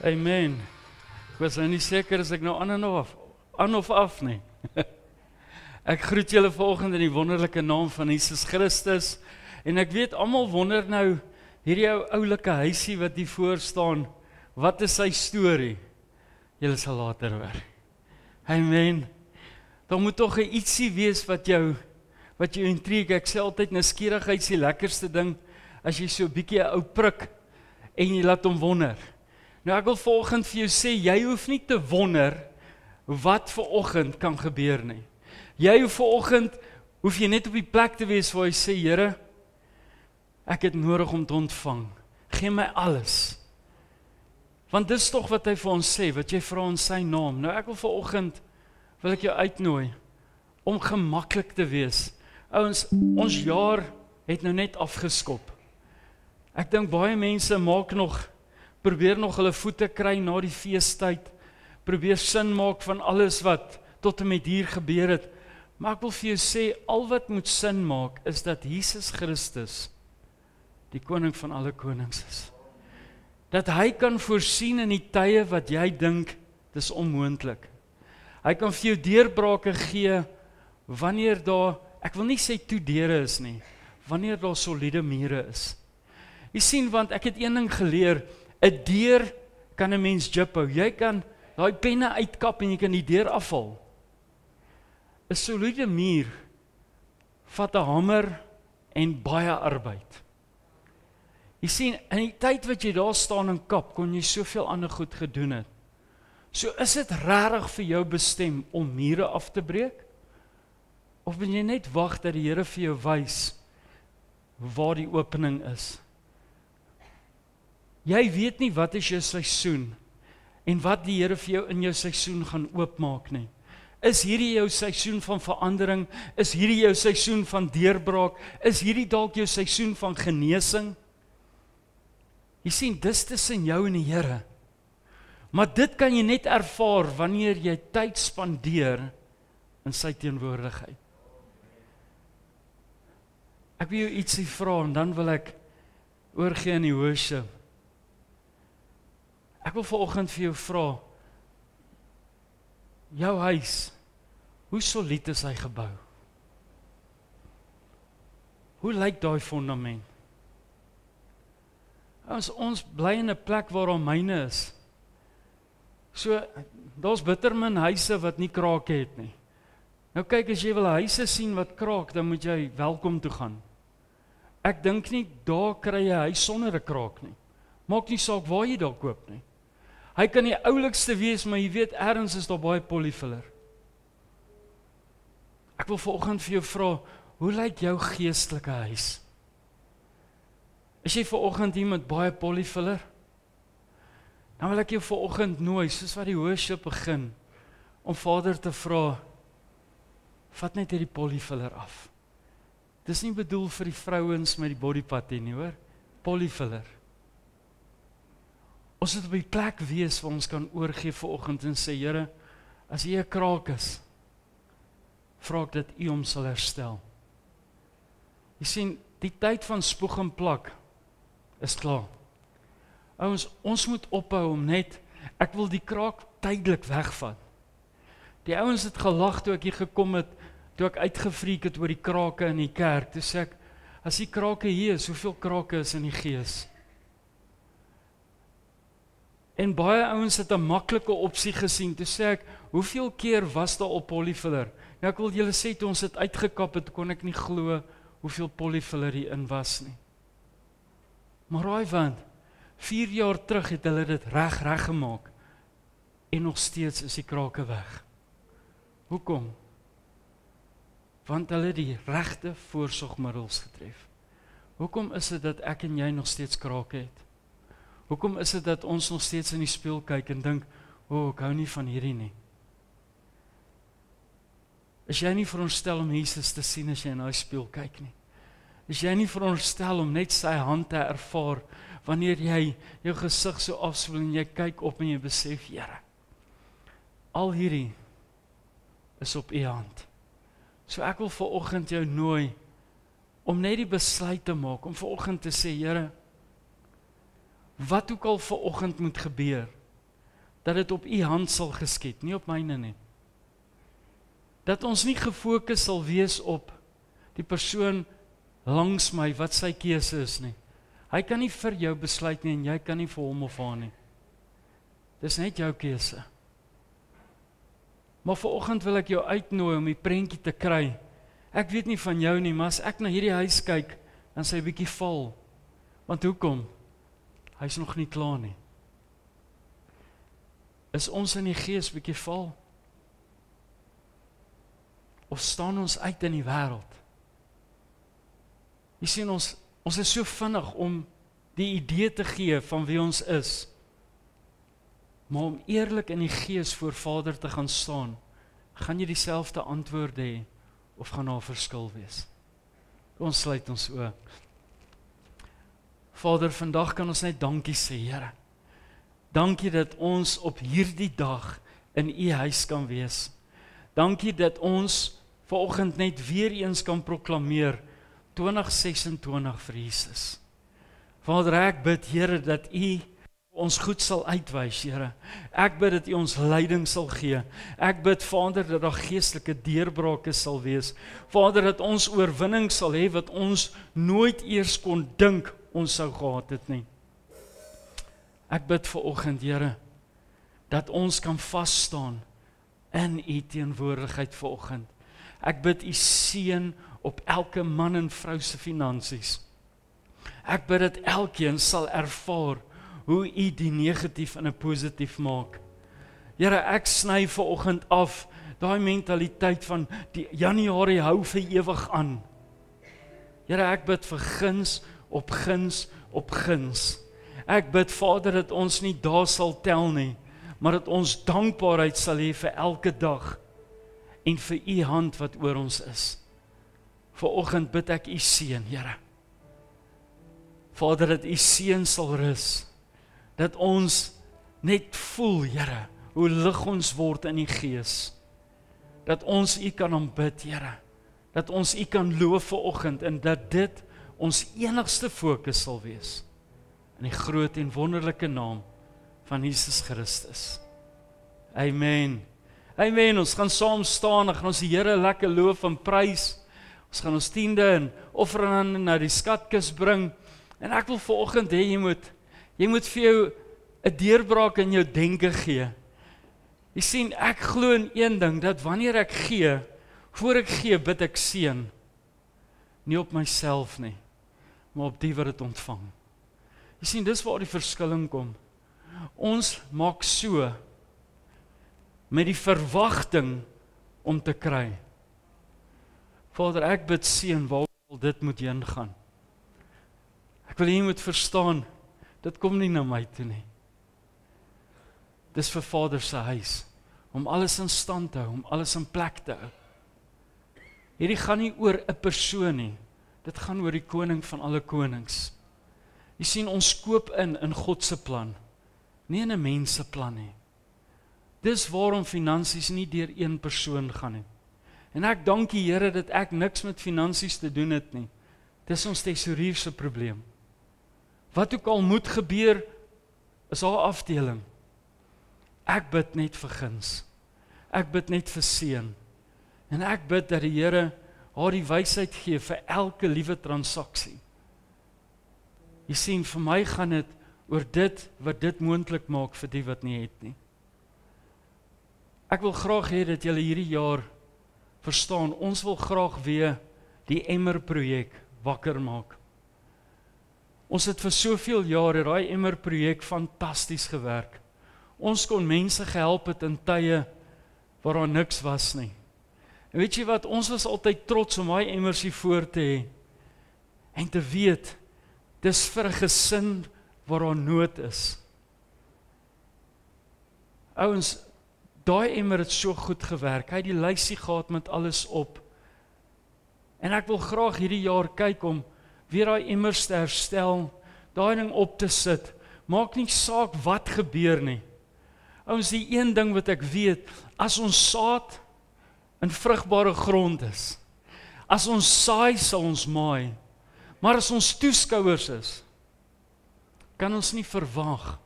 Amen. Ek was nou nie seker as ek nou aan of af nie. Ek groet julle vanoggend in die wonderlike naam van Jesus Christus. En ek weet almal wonder nou hierdie oulike huisie wat hier voor staan, wat is sy storie? Julle sal later hoor. Amen. Daar moet tog ietsie wees wat jou intrigue. Ek sê altyd nuuskierigheid is die lekkerste ding as jy so 'n bietjie 'n ou prik en jy laat hom wonder. Nou ek wil vanoggend vir jou sê, jy hoef nie te wonder wat vanoggend kan gebeur nie. Hoef jy net op die plek te wees waar jy sê, Here, ek het nodig om te ontvang. Gee my alles. Want dis tog wat hy vir ons sê, wat jy vra in sy naam. Nou ek wil vanoggend, wil ek jou uitnooi, om gemaklik te wees. Ouens, ons jaar het nou net afgeskop. Ek dink baie mense probeer nog hulle voete kry na die feestyd, probeer sin maak van alles wat tot en met hier gebeur het. Maar ek wil vir jou sê, al wat moet sin maak, is dat Jesus Christus, die koning van alle konings is. Dat hy kan voorsien in die tye wat jy dink, dis onmoontlik. Hy kan vir jou deurbrake gee, wanneer daar, ek wil nie sê toe deure is nie, wanneer daar soliede mure is. Jy sien, want ek het een ding geleer, 'n deur kan 'n mens jip hou. Jy kan daai penne uitkap en jy kan die deur afhaal. 'n Soliede muur vat 'n hamer en baie arbeid. Jy sien, in die tyd wat jy daar staan en kap, kon jy soveel ander goed gedoen het. So is dit regtig vir jou bestem om mure af te breek? Of wil jy net wag dat die Here vir jou wys waar die opening is? Jy weet nie wat is jou seisoen en wat die Here vir jou in jou seisoen gaan oopmaak nie. Is hierdie jou seisoen van verandering? Is hierdie jou seisoen van deurbraak? Is hierdie dalk jou seisoen van genesing? Jy sien, dis tussen jou en die Here. Maar dit kan jy net ervaar wanneer jy tyd spandeer in sy teenwoordigheid. Ek wil jou ietsie vra en dan wil ek oorgee in die worship. Ek wil vanoggend vir jou vra, jou huis, hoe solied is hy gebou? Hoe lyk daai fondament? Ons bly in 'n plek waar daar myne is. So, daar's bitter min huise wat nie krake het nie. Nou kyk, as jy wil huise sien wat kraak, dan moet jy welkom toe gaan. Ek dink nie, daar kry jy 'n huis sonder 'n kraak nie. Maak nie saak waar jy daar koop nie. Hy kan die oulikste wees, maar jy weet, ergens is daar baie polyfiller. Ek wil vanoggend vir jou vra, hoe lyk jou geestelike huis? Is jy vanoggend iemand baie polyfiller? Dan wil ek jou vanoggend nooi, soos wat die worship begin, om Vader te vra, vat net hierdie polyfiller af. Dis nie bedoel vir die vrouens met die bodypatty nie, hoor. Polyfiller. Ons moet op die plek wees waar ons kan oorgee vanoggend en sê, Here, as hier 'n kraak is, vra ek dat U hom sal herstel. Jy sien, die tyd van spoeg en plak is klaar. Ons moet ophou om net, ek wil die kraak tydelik wegvat. Die ouens het gelag toe ek hier gekom het, toe ek uitgefreek het oor die krake in die kerk. Toe sê ek, as die krake hier is, hoeveel krake is in die gees? En baie ouens het 'n maklike opsie gesien. Toe sê ek, hoeveel keer was daar op polyfiller? Nou ek wil julle sê, toe ons het uitgekap het, kon ek nie glo hoeveel polyfiller hierin was nie. Maar raai wat, 4 jaar terug het hulle dit reg gemaak en nog steeds is die krake weg. Hoekom? Want hulle het die regte voorsorgmiddels getref. Hoekom is dit dat ek en jy nog steeds krake het? Hoekom is dit dat ons nog steeds in die spieël kyk en dink, ek hou nie van hierdie nie? Is jy nie veronderstel om Jesus te sien as jy in daai spieël kyk nie? Is jy nie veronderstel om net sy hand te ervaar, wanneer jy jou gesig so afspoel en jy kyk op en jy besef, Here, al hierdie is op U hand. So ek wil vanoggend jou nooi, om net die besluit te maak, om vanoggend te sê, Here, wat ook al vanoggend moet gebeur, dat dit op U hand sal geskied, nie op myne nie. Dat ons nie gefokus sal wees op die persoon langs my, wat sy keuse is nie. Hy kan nie vir jou besluit nie, en jy kan nie vir hom of haar nie. Dis net jou keuse. Maar vanoggend wil ek jou uitnooi om die prentjie te kry. Ek weet nie van jou nie, maar as ek na hierdie huis kyk, dan sy 'n bietjie val. Want hoekom? Hy's nog nie klaar nie. Is ons in die gees bietjie val? Of staan ons uit in die wêreld? Jy sien, ons is so vinnig om die idee te gee van wie ons is. Maar om eerlik in die gees voor Vader te gaan staan, gaan jy dieselfde antwoorde hê, of gaan daar 'n verskil wees? Ons sluit ons oë. Vader, vandag kan ons net dankie sê, Here. Dankie dat ons op hierdie dag in U huis kan wees. Dankie dat ons vanoggend net weer eens kan proklameer 2026 vir Jesus. Vader, ek bid, Here, dat U ons goed sal uitwys, Here. Ek bid dat U ons leiding sal gee. Ek bid, Vader, dat daar geestelike deurbrake sal wees. Vader, dat ons oorwinning sal hê wat ons nooit eers kon dink ons sou gehad het nie. Ek bid vanoggend, Here, dat ons kan vas staan in U teenwoordigheid vanoggend. Ek bid U seën op elke man en vrou se finansies. Ek bid dat elkeen sal ervaar hoe U die negatief in 'n positief maak. Here, ek sny vanoggend af daai mentaliteit van die Januarie hou vir ewig aan. Here, ek bid vir guns op guns op guns. Ek bid, Vader, dat ons nie daar sal tel nie, maar dat ons dankbaarheid sal hê vir elke dag en vir U hand wat oor ons is. Vanoggend bid ek U seën, Here. Vader, dat U seën sal rus, dat ons net voel, Here, hoe lig ons word in die gees, dat ons U kan aanbid, Here, dat ons U kan loof vanoggend, en dat dit ons enigste fokus sal wees, in die groot en wonderlike naam van Jesus Christus. Amen. Amen, ons gaan saam staan, en gaan ons die Here lekker loof en prys. Ons gaan ons tiende en offerande na die skatkis bring, en ek wil vanoggend hê jy moet vir jou 'n deurbraak in jou denke gee. Jy sien, ek glo in een ding, dat wanneer ek gee, voor ek gee, bid ek seën. Nie op myself nie, maar op die wat dit ontvang. Jy sien, dis waar die verskilling kom. Ons maak so, met die verwagting om te kry. Vader, ek bid seën waar dit moet heen gaan. Ek wil jy moet verstaan, dit kom nie na my toe nie. Dis vir Vader se huis, om alles in stand te hou, om alles in plek te hou. Hierdie gaan nie oor 'n persoon nie, dit gaan oor die koning van alle konings. Jy sien, ons koop in God se plan, nie in 'n mens se plan nie. Dis waarom finansies nie deur een persoon gaan nie. En ek dank die Here dat ek niks met finansies te doen het nie. Dis ons tesourier se probleem. Wat ook al moet gebeur, is haar afdeling. Ek bid net vir guns. Ek bid net vir seën. En ek bid dat die Here haar die wysheid gee vir elke liewe transaksie. Jy sien, vir my gaan dit oor dit wat dit moontlik maak vir die wat nie het nie. Ek wil graag hê dat julle hierdie jaar verstaan, ons wil graag weer die Emmer projek wakker maak. Ons het vir soveel jare daai Emmer projek fantasties gewerk. Ons kon mense gehelp het in tye waar daar niks was nie. En weet jy wat, ons was altyd trots om daai emmers hier voor te hê. En te weet, dis vir 'n gesin waar daar nood is. Ouens, daai emmer het so goed gewerk. Hy het die lysie gehad met alles op. En ek wil graag hierdie jaar kyk om weer daai emmers te herstel, daai ding op te sit. Maak nie saak wat gebeur nie. Ouens, die een ding wat ek weet, as ons saad in vrugbare grond is, as ons saai, sal ons maai. Maar as ons toeskouers is, kan ons nie verwag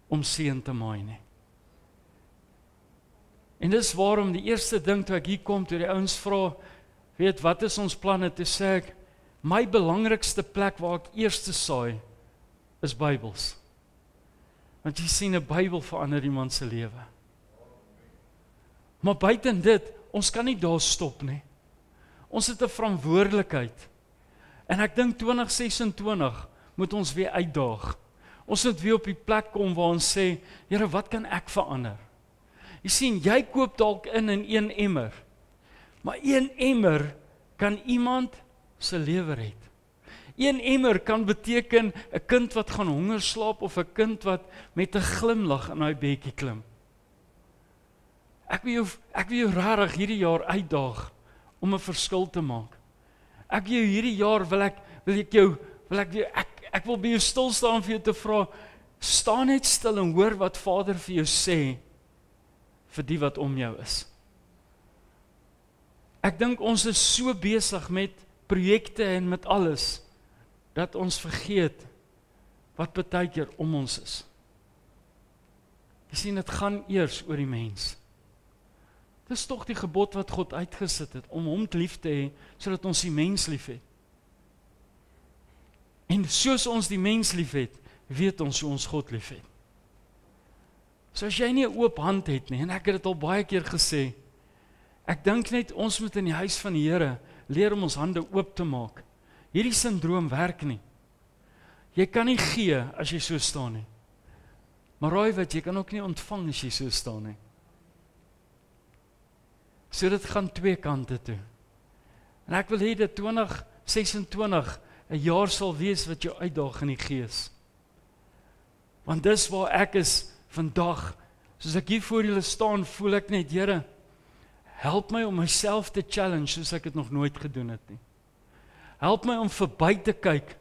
om seën te maai nie. En dis waarom die eerste ding toe ek hier kom, toe die ouens vra, weet, wat is ons planne, toe sê ek, my belangrikste plek waar ek eerste saai, is Bybels. Want jy sien, 'n Bybel verander iemand se lewe. Maar buiten dit, ons kan nie daar stop nie. Ons het 'n verantwoordelikheid. En ek dink 2026 moet ons weer uitdaag. Ons moet weer op die plek kom waar ons sê, Here, wat kan ek verander? Jy sien, jy koop dalk in 1 emmer. Maar 1 emmer kan iemand se lewe red. 1 emmer kan beteken 'n kind wat gaan honger slaap of 'n kind wat met 'n glimlag in daai bedjie klim. Ek wil jou regtig hierdie jaar uitdaag om 'n verskil te maak. Ek wil jou hierdie jaar ek wil by jou stil staan vir jou te vra, staan net stil en hoor wat Vader vir jou sê vir die wat om jou is. Ek dink ons is so besig met projekte en met alles, dat ons vergeet wat baie keer om ons is. Jy sien, dit gaan eers oor die mens. Dis tog die gebod wat God uitgesit het, om hom lief te hê, sodat ons die mens lief het. En soos ons die mens lief het, weet ons hoe ons God lief het. So as jy nie 'n oop hand het nie, en ek het dit al baie keer gesê, ek dink net ons moet in die huis van die Here leer om ons hande oop te maak. Hierdie syndroom werk nie. Jy kan nie gee as jy so staan nie. Maar raai wat, jy kan ook nie ontvang as jy so staan nie. So dit gaan twee kante toe. En ek wil hê dat 2026 'n jaar sal wees wat jou uitdaag in die gees. Want dis waar ek is vandag. Soos ek hier voor julle staan, voel ek net, Here, help my om myself te challenge soos ek dit nog nooit gedoen het nie. Help my om verby te kyk.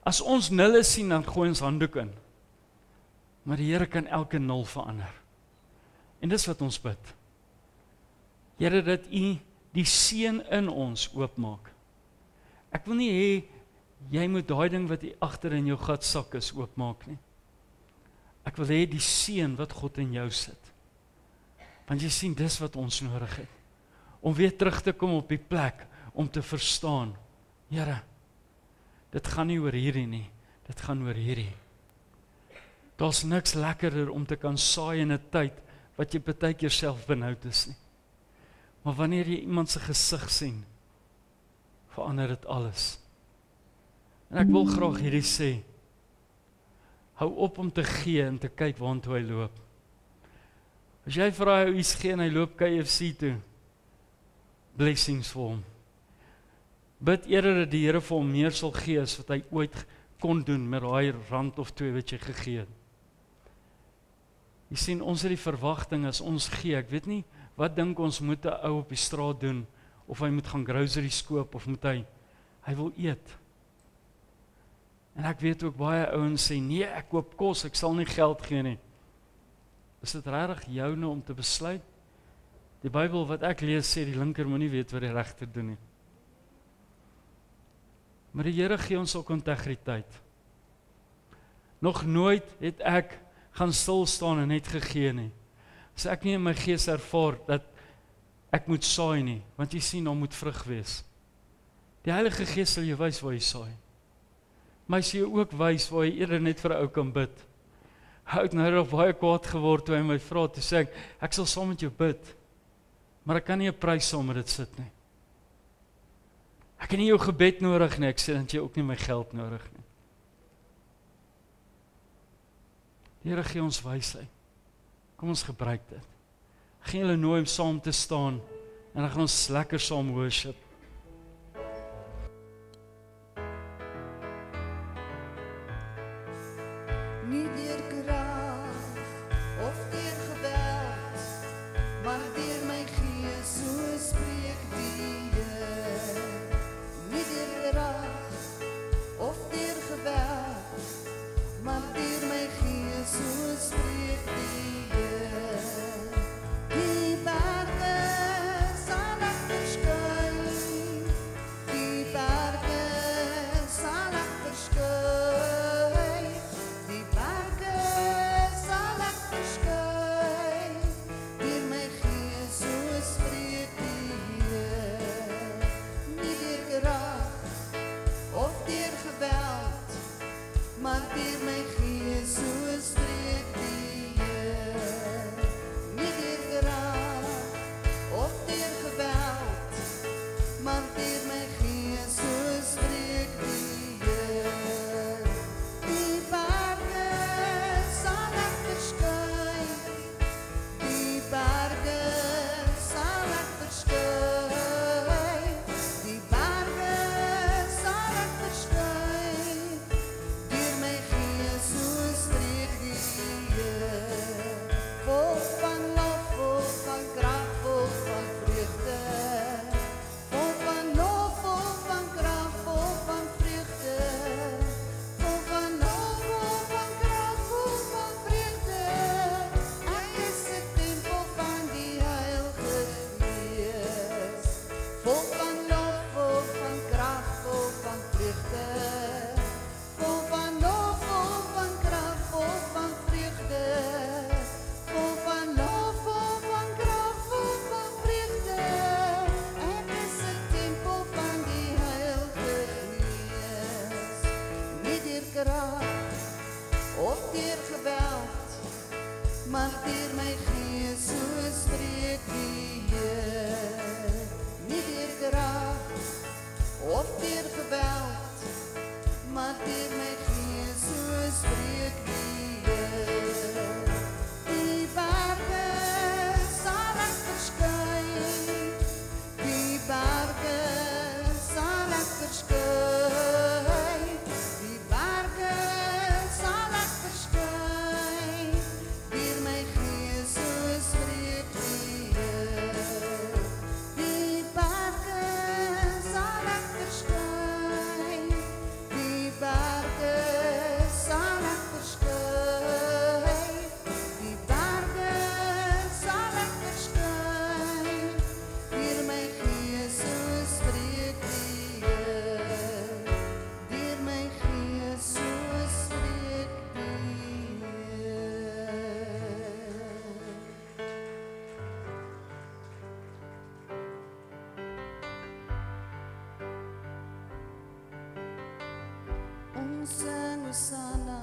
As ons nulle sien, dan gooi ons handdoek in. Maar die Here kan elke nul verander. En dis wat ons bid. Here, dat U die seën in ons oopmaak. Ek wil nie hê jy moet daai ding wat hier agter in jou gatsak is oopmaak nie. Ek wil hê die seën wat God in jou sit. Want jy sien, dis wat ons nodig het. Om weer terug te kom op die plek, om te verstaan, Here, dit gaan nie oor hierdie nie, dit gaan oor hierdie. Daar's niks lekkerder om te kan saai in 'n tyd, wat jy baie keer self benoud is nie. Maar wanneer jy iemand se gesig sien, verander dit alles. En ek wil graag hierdie sê, hou op om te gee en te kyk waantoe hy loop. As jy vir hy iets gee en hy loop KFC toe, blessings vir hom. Bid eerder dat die Here vir hom meer sal gee as wat hy ooit kon doen met daai rand of 2 wat jy gegee het. Jy sien, ons het die verwagting as ons gee, ek weet nie, wat dink ons moet 'n ou op die straat doen, of hy moet gaan groceries koop, of moet hy wil eet. En ek weet ook baie ouens sê, nee, ek koop kos, ek sal nie geld gee nie. Is dit regtig joune om te besluit? Die Bybel wat ek lees sê, die linker moenie weet wat die regter doen nie. Maar die Here gee ons ook integriteit. Nog nooit het ek gaan stil staan en net gegee nie. As ek nie in my gees ervaar dat ek moet saai nie, want jy sien, daar moet vrug wees. Die Heilige Gees sal jou wys waar jy saai. Maar hy sal jou ook wys waar jy eerder net vir 'n ou kan bid. Hy het nou nog baie kwaad geword toe hy my vra, toe sê ek sal saam met jou bid, maar ek kan nie 'n prys saam met dit sit nie. Ek het nie jou gebed nodig nie, ek sê dat jy ook nie my geld nodig nie. Die Here gee ons wysheid. Kom ons gebruik dit. Ek gaan julle nooi om saam te staan en dan gaan ons lekker saam worship. Nie deur krag of deur geweld, maar deur my gees, so spreek die Here. Nie deur krag of deur geweld, maar deur my gees, so spreek die Here. Die berge sal ek verskuil, sing Hosanna,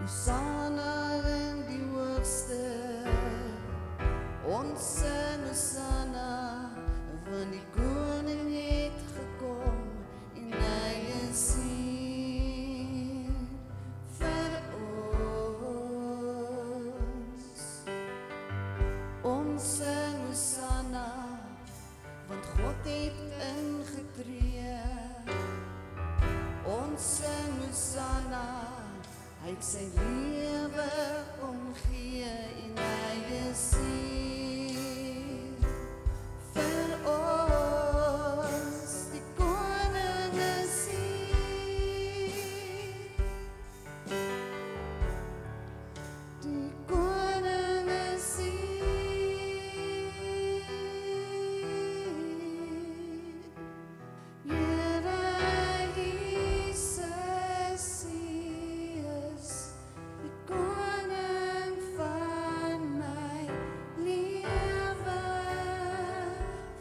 Hosanna in die hoogste. Ons sing Hosanna, want die koning het gekom en hy is hier vir ons. Ons sing Hosanna, want God het ingetree. Ons sing Hosanna, hy het sy lewe omgee en hy is hier vir ons. Die koning is hier. Die koning is hier. Here Jesus is die koning van my lewe,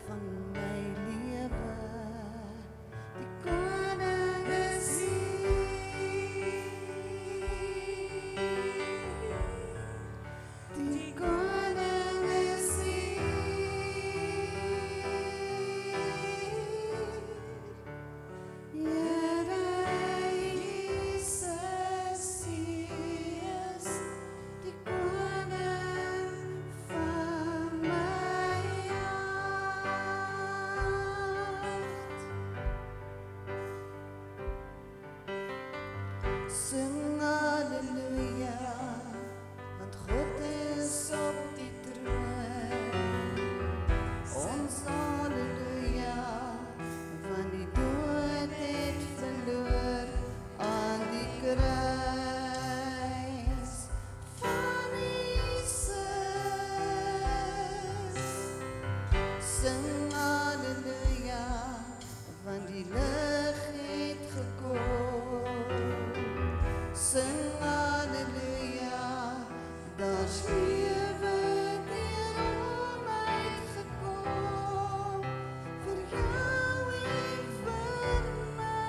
van my lewe. Die koning is hier. Die koning is hier. Here Jesus is die koning van my hart. Sing halleluja, want God is op die troon. Ons halleluja, want die dood het verloor aan die kruis van Jesus. Sing halleluja, want die lig het gekom. Sing halleluja, daar's lewe deur hom uitgekom, vir jou en vir my.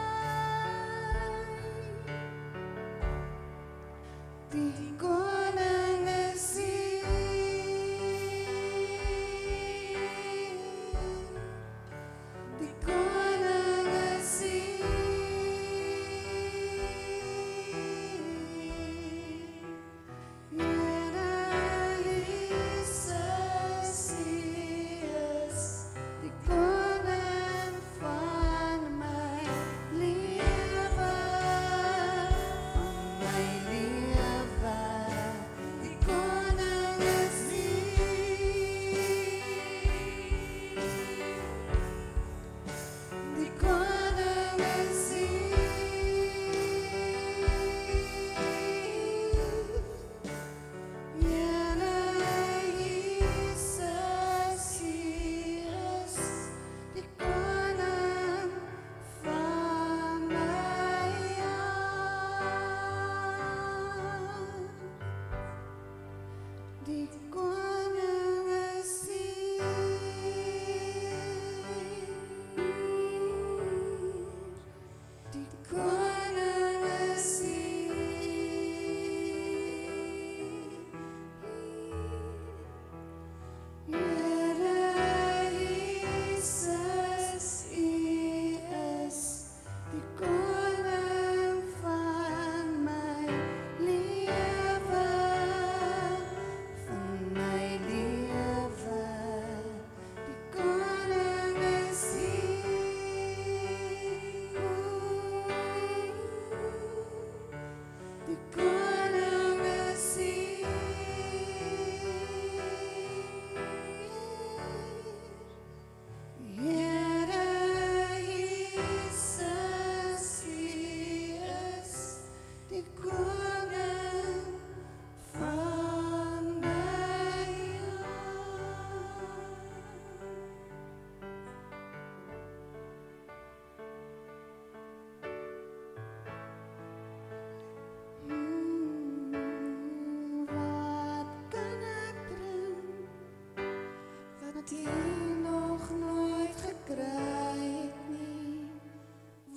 Die koning is hier. Die koning is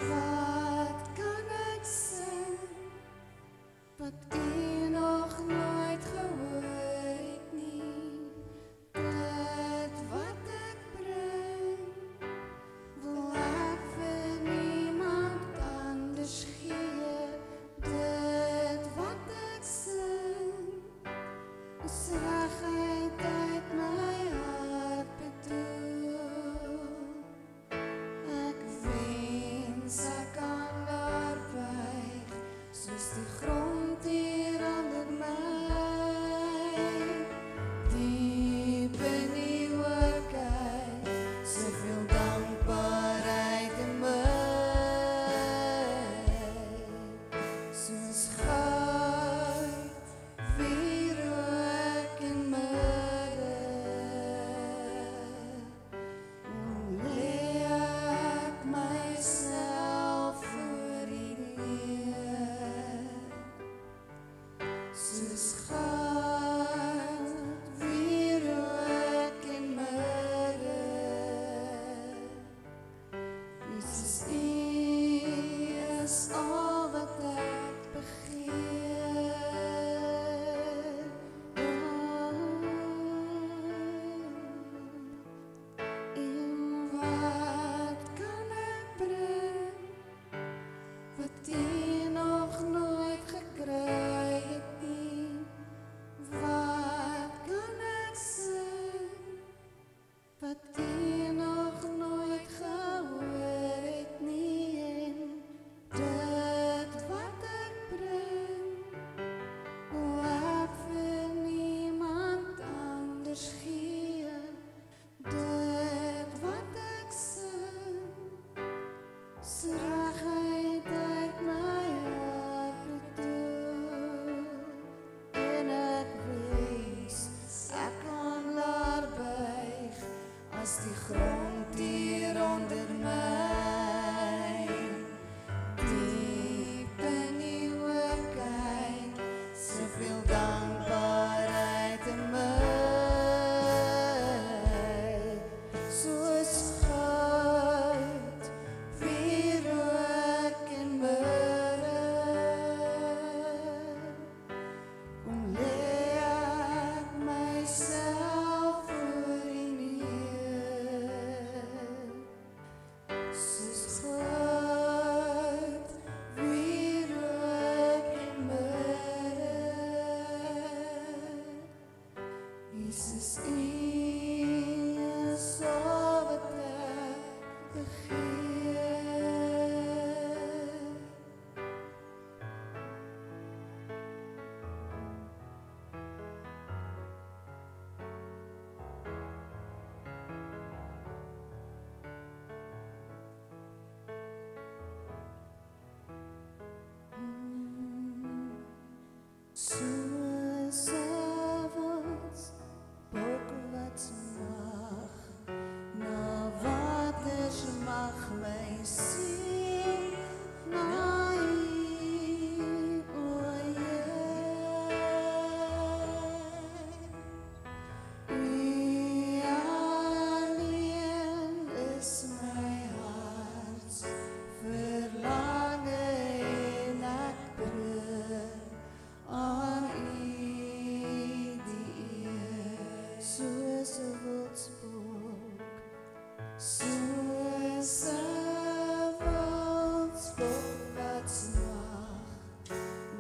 Wat kan ek sê? ek die nog nooit gehoor het nie en dit wat ek bring, hoe ek vir niemand anders gee, dit wat ek sing, se regheid uit my hart bedoel, en ek wees, ek kan laat buig, as die grond hier onder my, diep in die oë kyk, soveel dankbaarheid in my, soos goud, wierook en myrrhe, kom lê ek myself voor U neer, soos goud, wierook en myrrhe, Jesus, U is al wat ek begeer. Soos avonds, wolk wat mag, na waters mag my siel naai, o Heer. U alleen is my hart verlange en ek bring aan U die eer, soos 'n wildsbok, soos 'n wildsbok wat smag,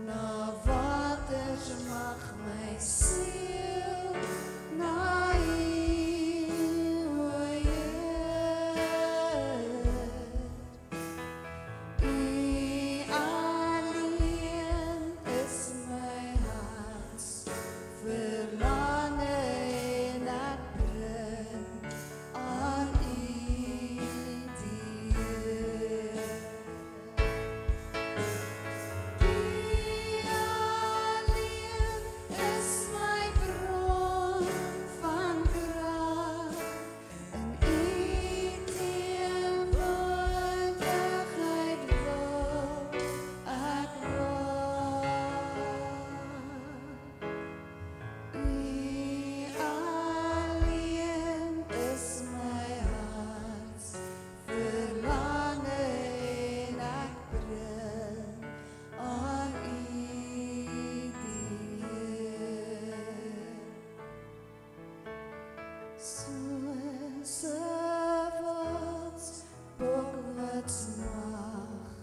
na waters mag my siel naai, o Heer. U alleen is my hart verlange en ek bring aan U die eer. U alleen is my bron van krag, in U teenwoordigheid wil ek waak. U alleen is my hart verlange en ek bring aan U die eer. Soos 'n wildsbok wat smag,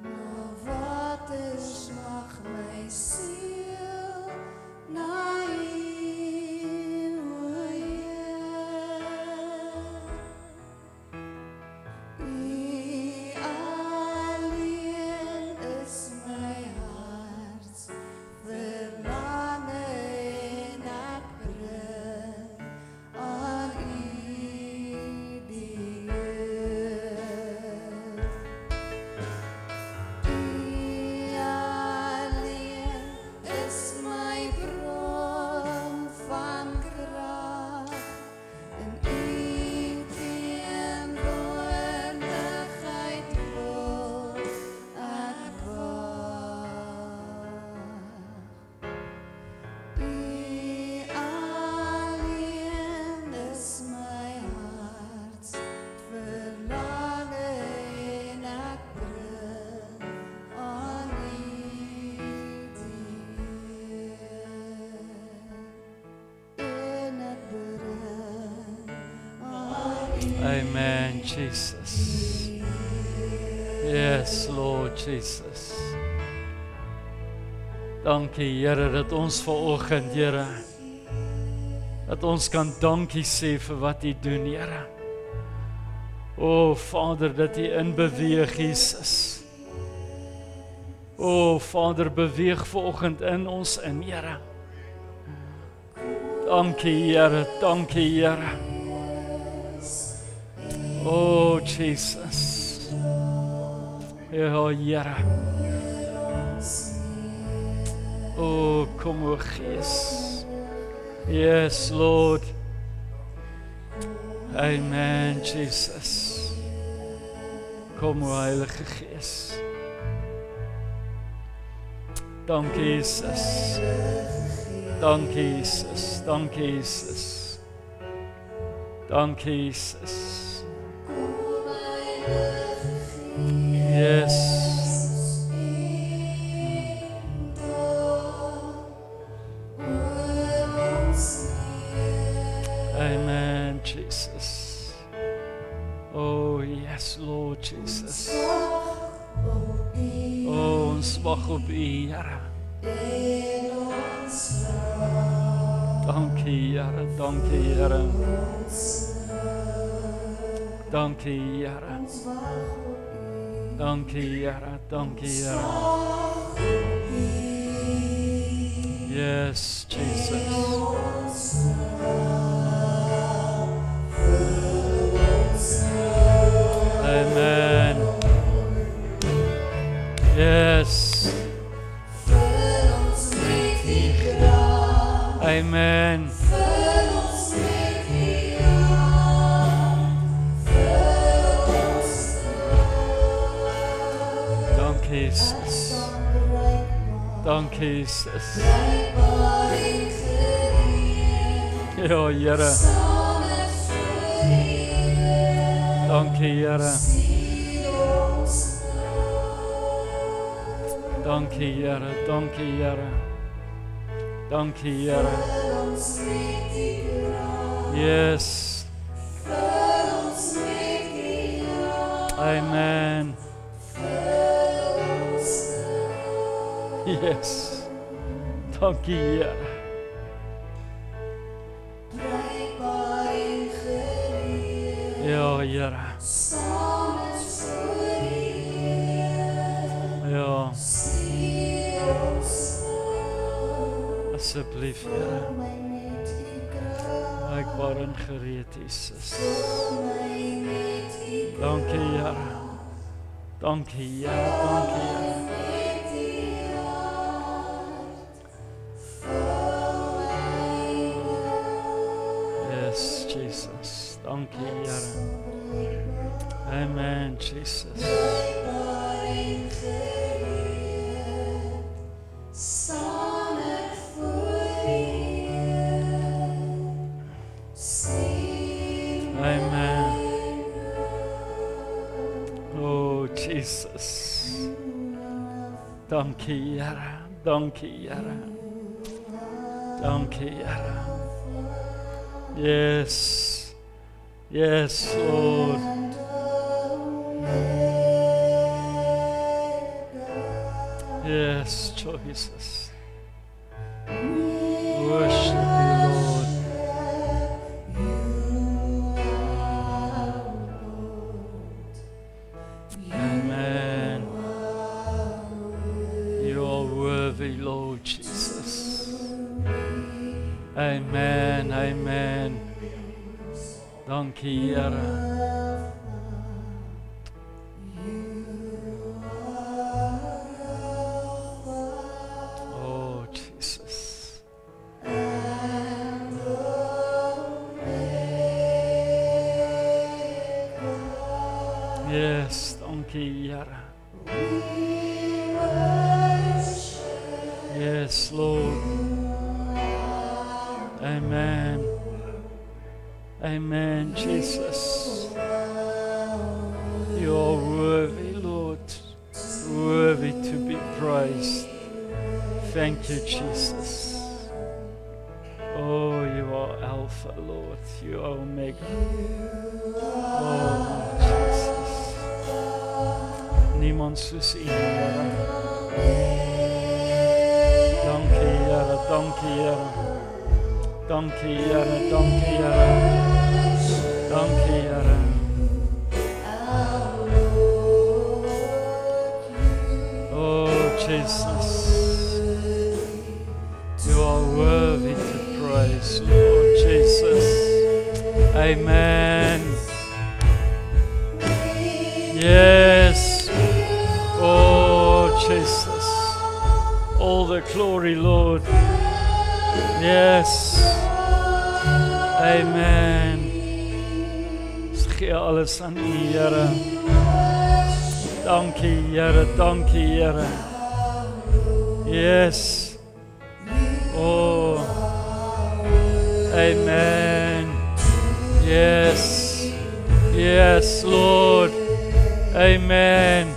na waters mag my siel naai, o Heer. U alleen is my hart verlange en ek bring aan U die eer. U alleen is my bron van krag, in U teenwoordigheid wil ek waak. U alleen is my hart verlange en ek bring aan U die eer, en ek bring aan U Amen, Jesus. Yes, Lord Jesus. Dankie Here dat ons vanoggend, Here, Dat ons kan dankie sê vir wat U doen, Here. O Vader, dat U in beweeg, Jesus. O Vader, beweeg vanoggend in ons in, Here. Dankie, Here, dankie, Here. O Jesus. Ja, Here. O, kom o Gees. Yes, Lord. Amen, Jesus. Kom o Heilige Gees. Dankie, Jesus. Dankie, Jesus. Dankie, Jesus. Dankie, Jesus. Yes. Amen, Jesus. Oh, yes, Lord Jesus. Oh, ons wag op U, Here. Dankie, Here. Dankie, Here. Dankie, Here. Dankie, Here. Dankie, Here. Yes, Jesus. Amen. Yes. Amen. Dankie, Jesus. Dankie, Jesus. Ja, Here. Dankie, Here. Dankie, Here. Dankie, Here. Dankie, Here. Yes. Amen. Yes. Dankie, Here. Ja, Here. Ja. Asseblief, Here. Ek waarin gereed, Jesus. Dankie, Here. Dankie, Here. Dankie, Here. Yes, Jesus. Dankie, Here. Amen, Jesus. Amen. Oh, Jesus. Dankie, Here. Dankie, Here. Dankie, Here. Yes. Yes, Lord. Yes, Jesus. Worship you, Lord. Amen. You are worthy, Lord Jesus. Amen, amen. Dankie, Here. Oh, Jesus. Yes, dankie, Here. Yes, Lord. Amen. Amen, Jesus. You are worthy, Lord. Worthy to be praised. Thank you, Jesus. Oh, you are Alpha, Lord. You are Omega. Oh, Jesus. Niemand soos U, Here. Dankie, Here. Dankie, Here. Dankie Here, dankie Here. Dankie Here. Oh Jesus. You are worthy to praise, Lord Jesus. Amen. Yes. Oh, Jesus. All the glory, Lord. Yes. Amen. Ons gee alles aan U, Here. Dankie, Here. Dankie, Here. Yes. Oh. Amen. Yes. Yes, Lord. Amen.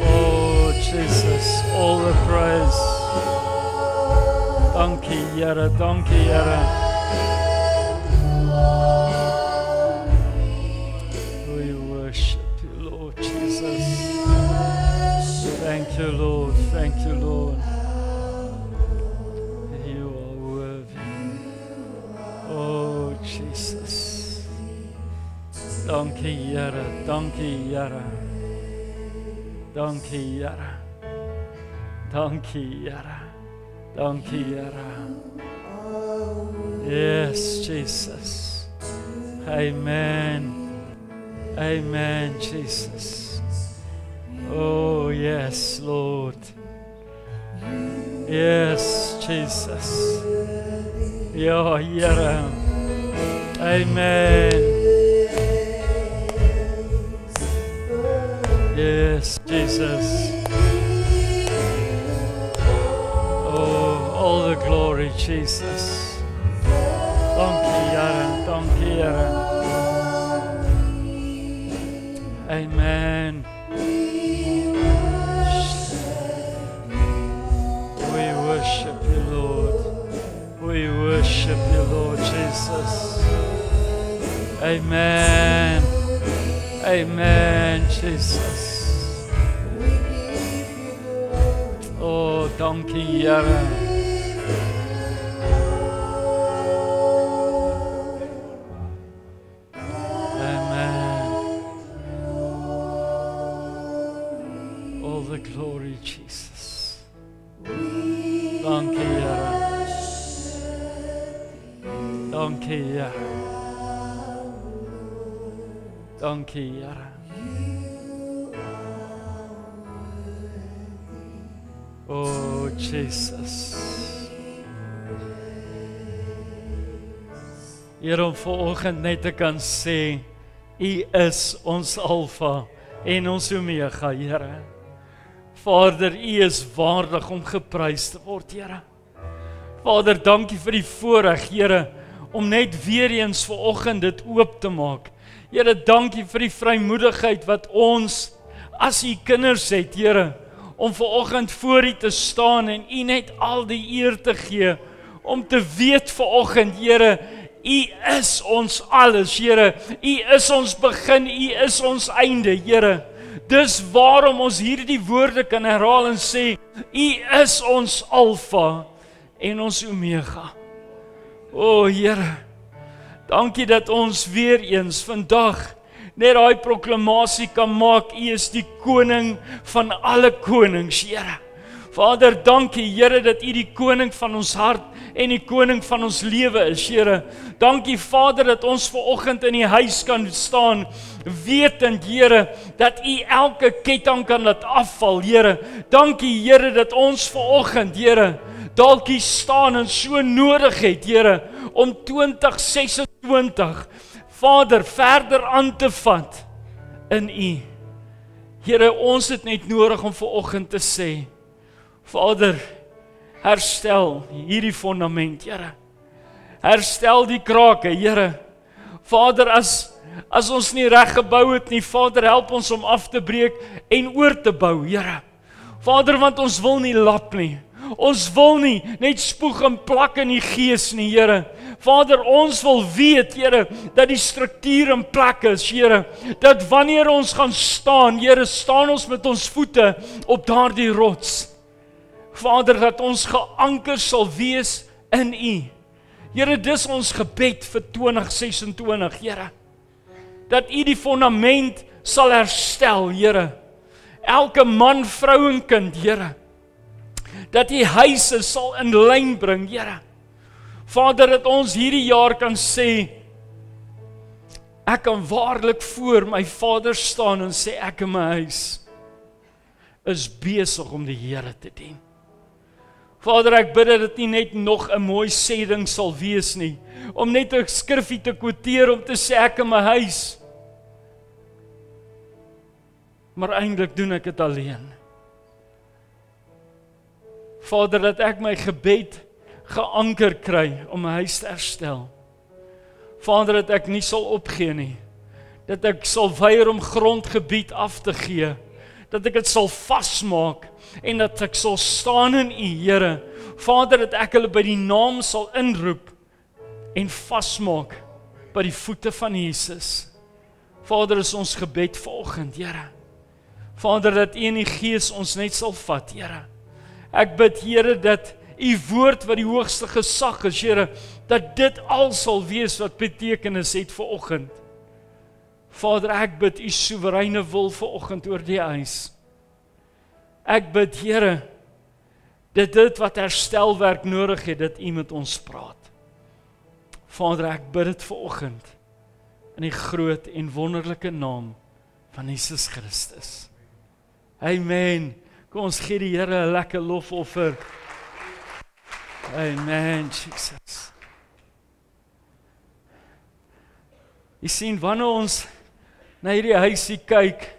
Oh, Jesus, all the praise. Dankie, Here, dankie, Here. We worship You, Lord Jesus. Thank You, Lord. Thank You, Lord. You are worthy. Oh, Jesus. Dankie, Here. Dankie, Here. Dankie, Here. Dankie, Here. Dankie, Here. Yes, Jesus. Amen. Amen, Jesus. Oh, yes, Lord. Yes, Jesus. Ja, Here. Amen. Yes, Jesus. Oh, all the glory, Jesus. Dankie, Here. Dankie, Here. Amen. We worship You, Lord. We worship You, Lord Jesus. Amen. Amen, Jesus. Oh, dankie, Here. Glory, Jesus. Dankie, Here. Dankie, Here. Dankie, Here. Oh, Jesus. Here om vanoggend net te kan sê, U is ons Alfa en ons Omega, Here. Vader, U is waardig om geprys te word, Here. Vader, dankie vir die voorreg, Here, om net weer eens vanoggend dit oop te maak. Here, dankie vir die vrymoedigheid wat ons as U kinders het, Here, om vanoggend voor U te staan en U net al die eer te gee, om te weet vanoggend, Here, U is ons alles, Here. U is ons begin, U is ons einde, Here. Dis waarom ons hierdie woorde kan herhaal en sê, U is ons Alfa en ons Omega. O, Here, dankie dat ons weer eens vandag net daai proklamasie kan maak, U is die koning van alle konings, Here. Vader, dankie, Here, dat U die koning van ons hart en die koning van ons lewe is, Here. Dankie, Vader, dat ons vanoggend in die huis kan staan, wetend, Here, dat U elke ketting kan laat afval, Here. Dankie, Here, dat ons vanoggend, Here, dalk hier staan en so nodig het, Here, om 2026, Vader, verder aan te vat in U. Here, ons het net nodig om vanoggend te sê, Vader, herstel hierdie fondament, Here. Herstel die krake, Here. Vader, as ons nie reg gebou het nie, Vader, help ons om af te breek en oor te bou, Here. Vader, want ons wil nie lap nie. Ons wil nie net spoeg en plak in die gees nie, Here. Vader, ons wil weet, Here, dat die struktuur in plek is, Here. Dat wanneer ons gaan staan, Here, staan ons met ons voete op daardie rots. Vader, dat ons geanker sal wees in U. Here, dis ons gebed vir 2026, Here. Dat U die fondament sal herstel, Here. Elke man, vrou en kind, Here. Dat U huise sal in lyn bring, Here. Vader, dat ons hierdie jaar kan sê, ek kan waarlik voor my Vader staan en sê, ek in my huis is besig om die Here te dien. Vader, ek bid dat dit nie net nog 'n mooi sê ding sal wees nie, om net 'n skrifgie te quoteer om te sê ek in my huis. Maar eintlik doen ek dit alleen. Vader, dat ek my gebed geanker kry om my huis te herstel. Vader, dat ek nie sal opgee nie. Dat ek sal weier om grondgebied af te gee. Dat ek dit sal vasmaak en dat ek sal staan in U, Here. Vader, dat ek hulle by die naam sal inroep en vasmaak by die voete van Jesus. Vader, is ons gebed vanoggend, Here. Vader, dat U in die Gees ons net sal vat, Here. Ek bid, Here, dat U woord wat die hoogste gesag is, Here, dat dit al sal wees wat betekenis het vanoggend. Vader, ek bid U soewereine wil vanoggend oor die huis. Ek bid, Here, dat dit wat herstelwerk nodig het, dat U met ons praat. Vader, ek bid dit vanoggend in die groot en wonderlike naam van Jesus Christus. Amen. Kom ons gee die Here 'n lekker lofoffer. Amen, Jesus. Jy sien, wanneer ons na hierdie huisie kyk,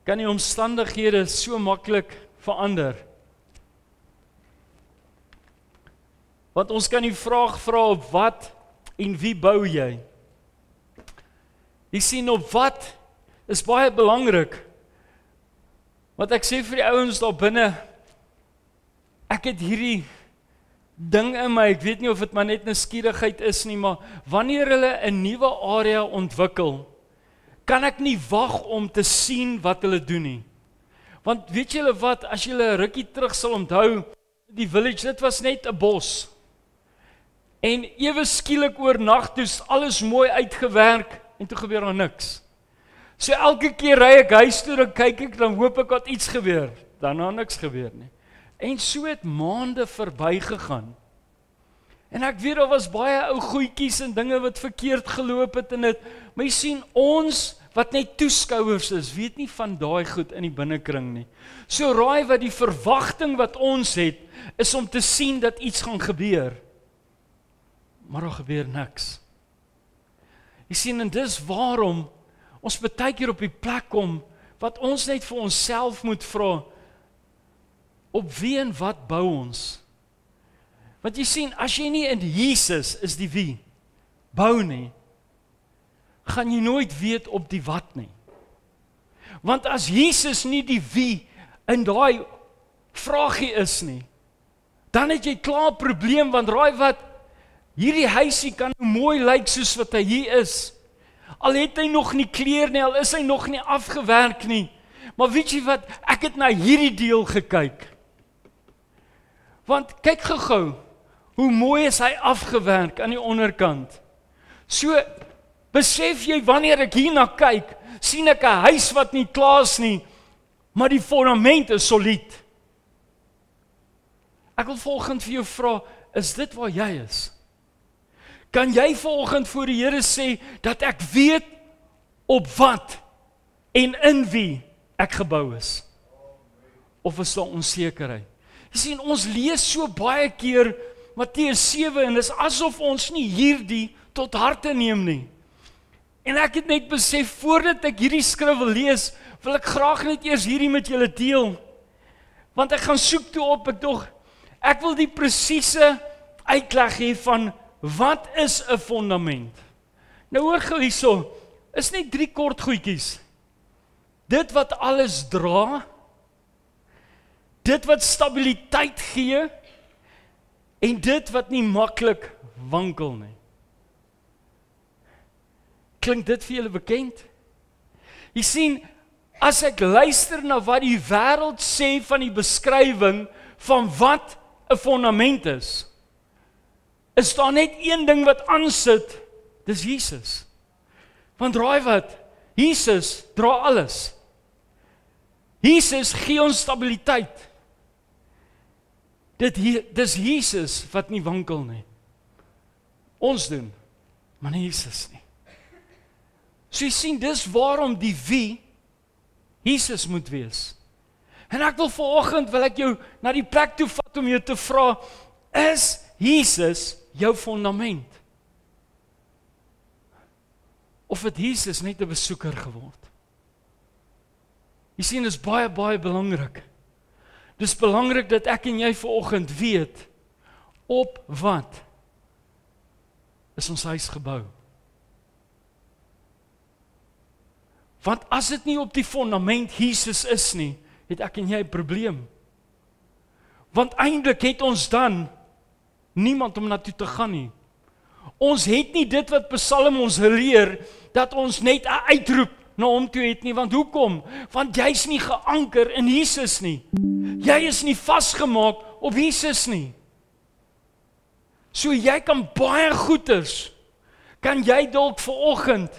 kan die omstandighede so maklik verander. Want ons kan die vraag vra, op wat en wie bou jy? Jy sien, op wat is baie belangrik. Want ek sê vir die ouens daar binne, ek het hierdie ding in my, ek weet nie of dit maar net nuuskierigheid is nie, maar wanneer hulle 'n nuwe area ontwikkel, kan ek nie wag om te sien wat hulle doen nie. Want weet julle wat, as julle 'n rukkie terug sal onthou, die village, dit was net 'n bos. En ewe skielik oornag toe alles mooi uitgewerk en toe gebeur daar niks. So elke keer ry ek huis toe en kyk ek, dan hoop ek dat iets gebeur. Daarna niks gebeur nie. En so het maande verbygegaan. En ek weet daar was baie ou goedjies en dinge wat verkeerd geloop het en dit, maar jy sien, ons wat net toeskouers is, weet nie van daai goed in die binnekring nie. So raai wat die verwagting wat ons het, is om te sien dat iets gaan gebeur. Maar daar gebeur niks. Jy sien, en dis waarom ons baie keer op die plek kom, wat ons net vir onsself moet vra, op wie en wat bou ons? Want jy sien, as jy nie in Jesus is die wie, bou nie, gaan jy nooit weet op die wat nie. Want as Jesus nie die wie in daai vraagie is nie, dan het jy klaar 'n probleem, want raai wat, hierdie huisie kan mooi lyk soos wat hy hier is. Al het hy nog nie kleur nie, al is hy nog nie afgewerk nie. Maar weet jy wat, ek het na hierdie deel gekyk. Want kyk gou-gou, hoe mooi is hy afgewerk aan die onderkant. So, besef jy wanneer ek hierna kyk, sien ek 'n huis wat nie klaar is nie, maar die fondament is solied. Ek wil volgende vir jou vra, is dit waar jy is? Kan jy vanoggend voor die Here sê, dat ek weet op wat en in wie ek gebou is? Of is daar onsekerheid? Jy sien, ons lees so baie keer Matteus 7 en dis asof ons nie hierdie tot harte neem nie. En ek het net besef, voordat ek hierdie skrif wil lees, wil ek graag net eers hierdie met julle deel. Want ek gaan soek toe op, ek wil die presiese uitleg hê van wat is 'n fondament? Nou hoor gou hierso, is net 3 kort goedjies. Dit wat alles dra, dit wat stabiliteit gee, en dit wat nie maklik wankel nie. Klink dit vir julle bekend? Jy sien, as ek luister na wat die wêreld sê van die beskrywing van wat 'n fondament is daar net een ding wat aansit, dis Jesus. Want raai wat, Jesus dra alles. Jesus gee ons stabiliteit. Dis Jesus wat nie wankel nie. Ons doen, maar nie Jesus nie. So jy sien, dis waarom die wie Jesus moet wees. En ek wil vanoggend, wil ek jou na die plek toe vat om jou te vra, is Jesus jou fondament? Of het Jesus net 'n besoeker geword? Jy sien, dis baie, baie belangrik. Dis belangrik dat ek en jy vanoggend weet, op wat is ons huis gebou? Want as dit nie op die fondament Jesus is nie, het ek en jy 'n probleem. Want eintlik het ons dan niemand om na toe te gaan nie. Ons het nie dit wat Psalm ons leer, dat ons net 'n uitroep na hom toe het nie, want hoekom? Want jy's nie geanker in Jesus nie. Jy is nie vasgemaak op Jesus nie. So jy kan baie goeders, kan jy dalk vanoggend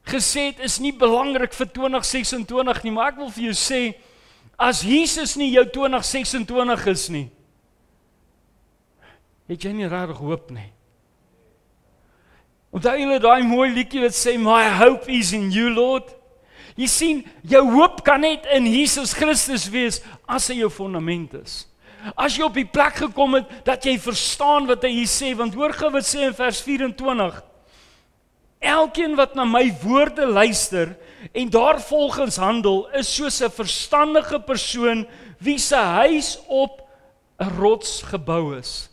gesê het, is nie belangrik vir 2026 nie, maar ek wil vir jou sê, as Jesus nie jou 2026 is nie, het jy nie regtig hoop nie. Onthou julle daai mooi liedjie wat sê, my hope is in you, Lord? Jy sien, jou hoop kan net in Jesus Christus wees, as hy jou fondament is. As jy op die plek gekom het, dat jy verstaan wat hy hier sê, want hoor gou wat sê in vers 24, elkeen wat na my woorde luister, en daarvolgens handel, is soos 'n verstandige persoon, wie sy huis op 'n rots gebou is.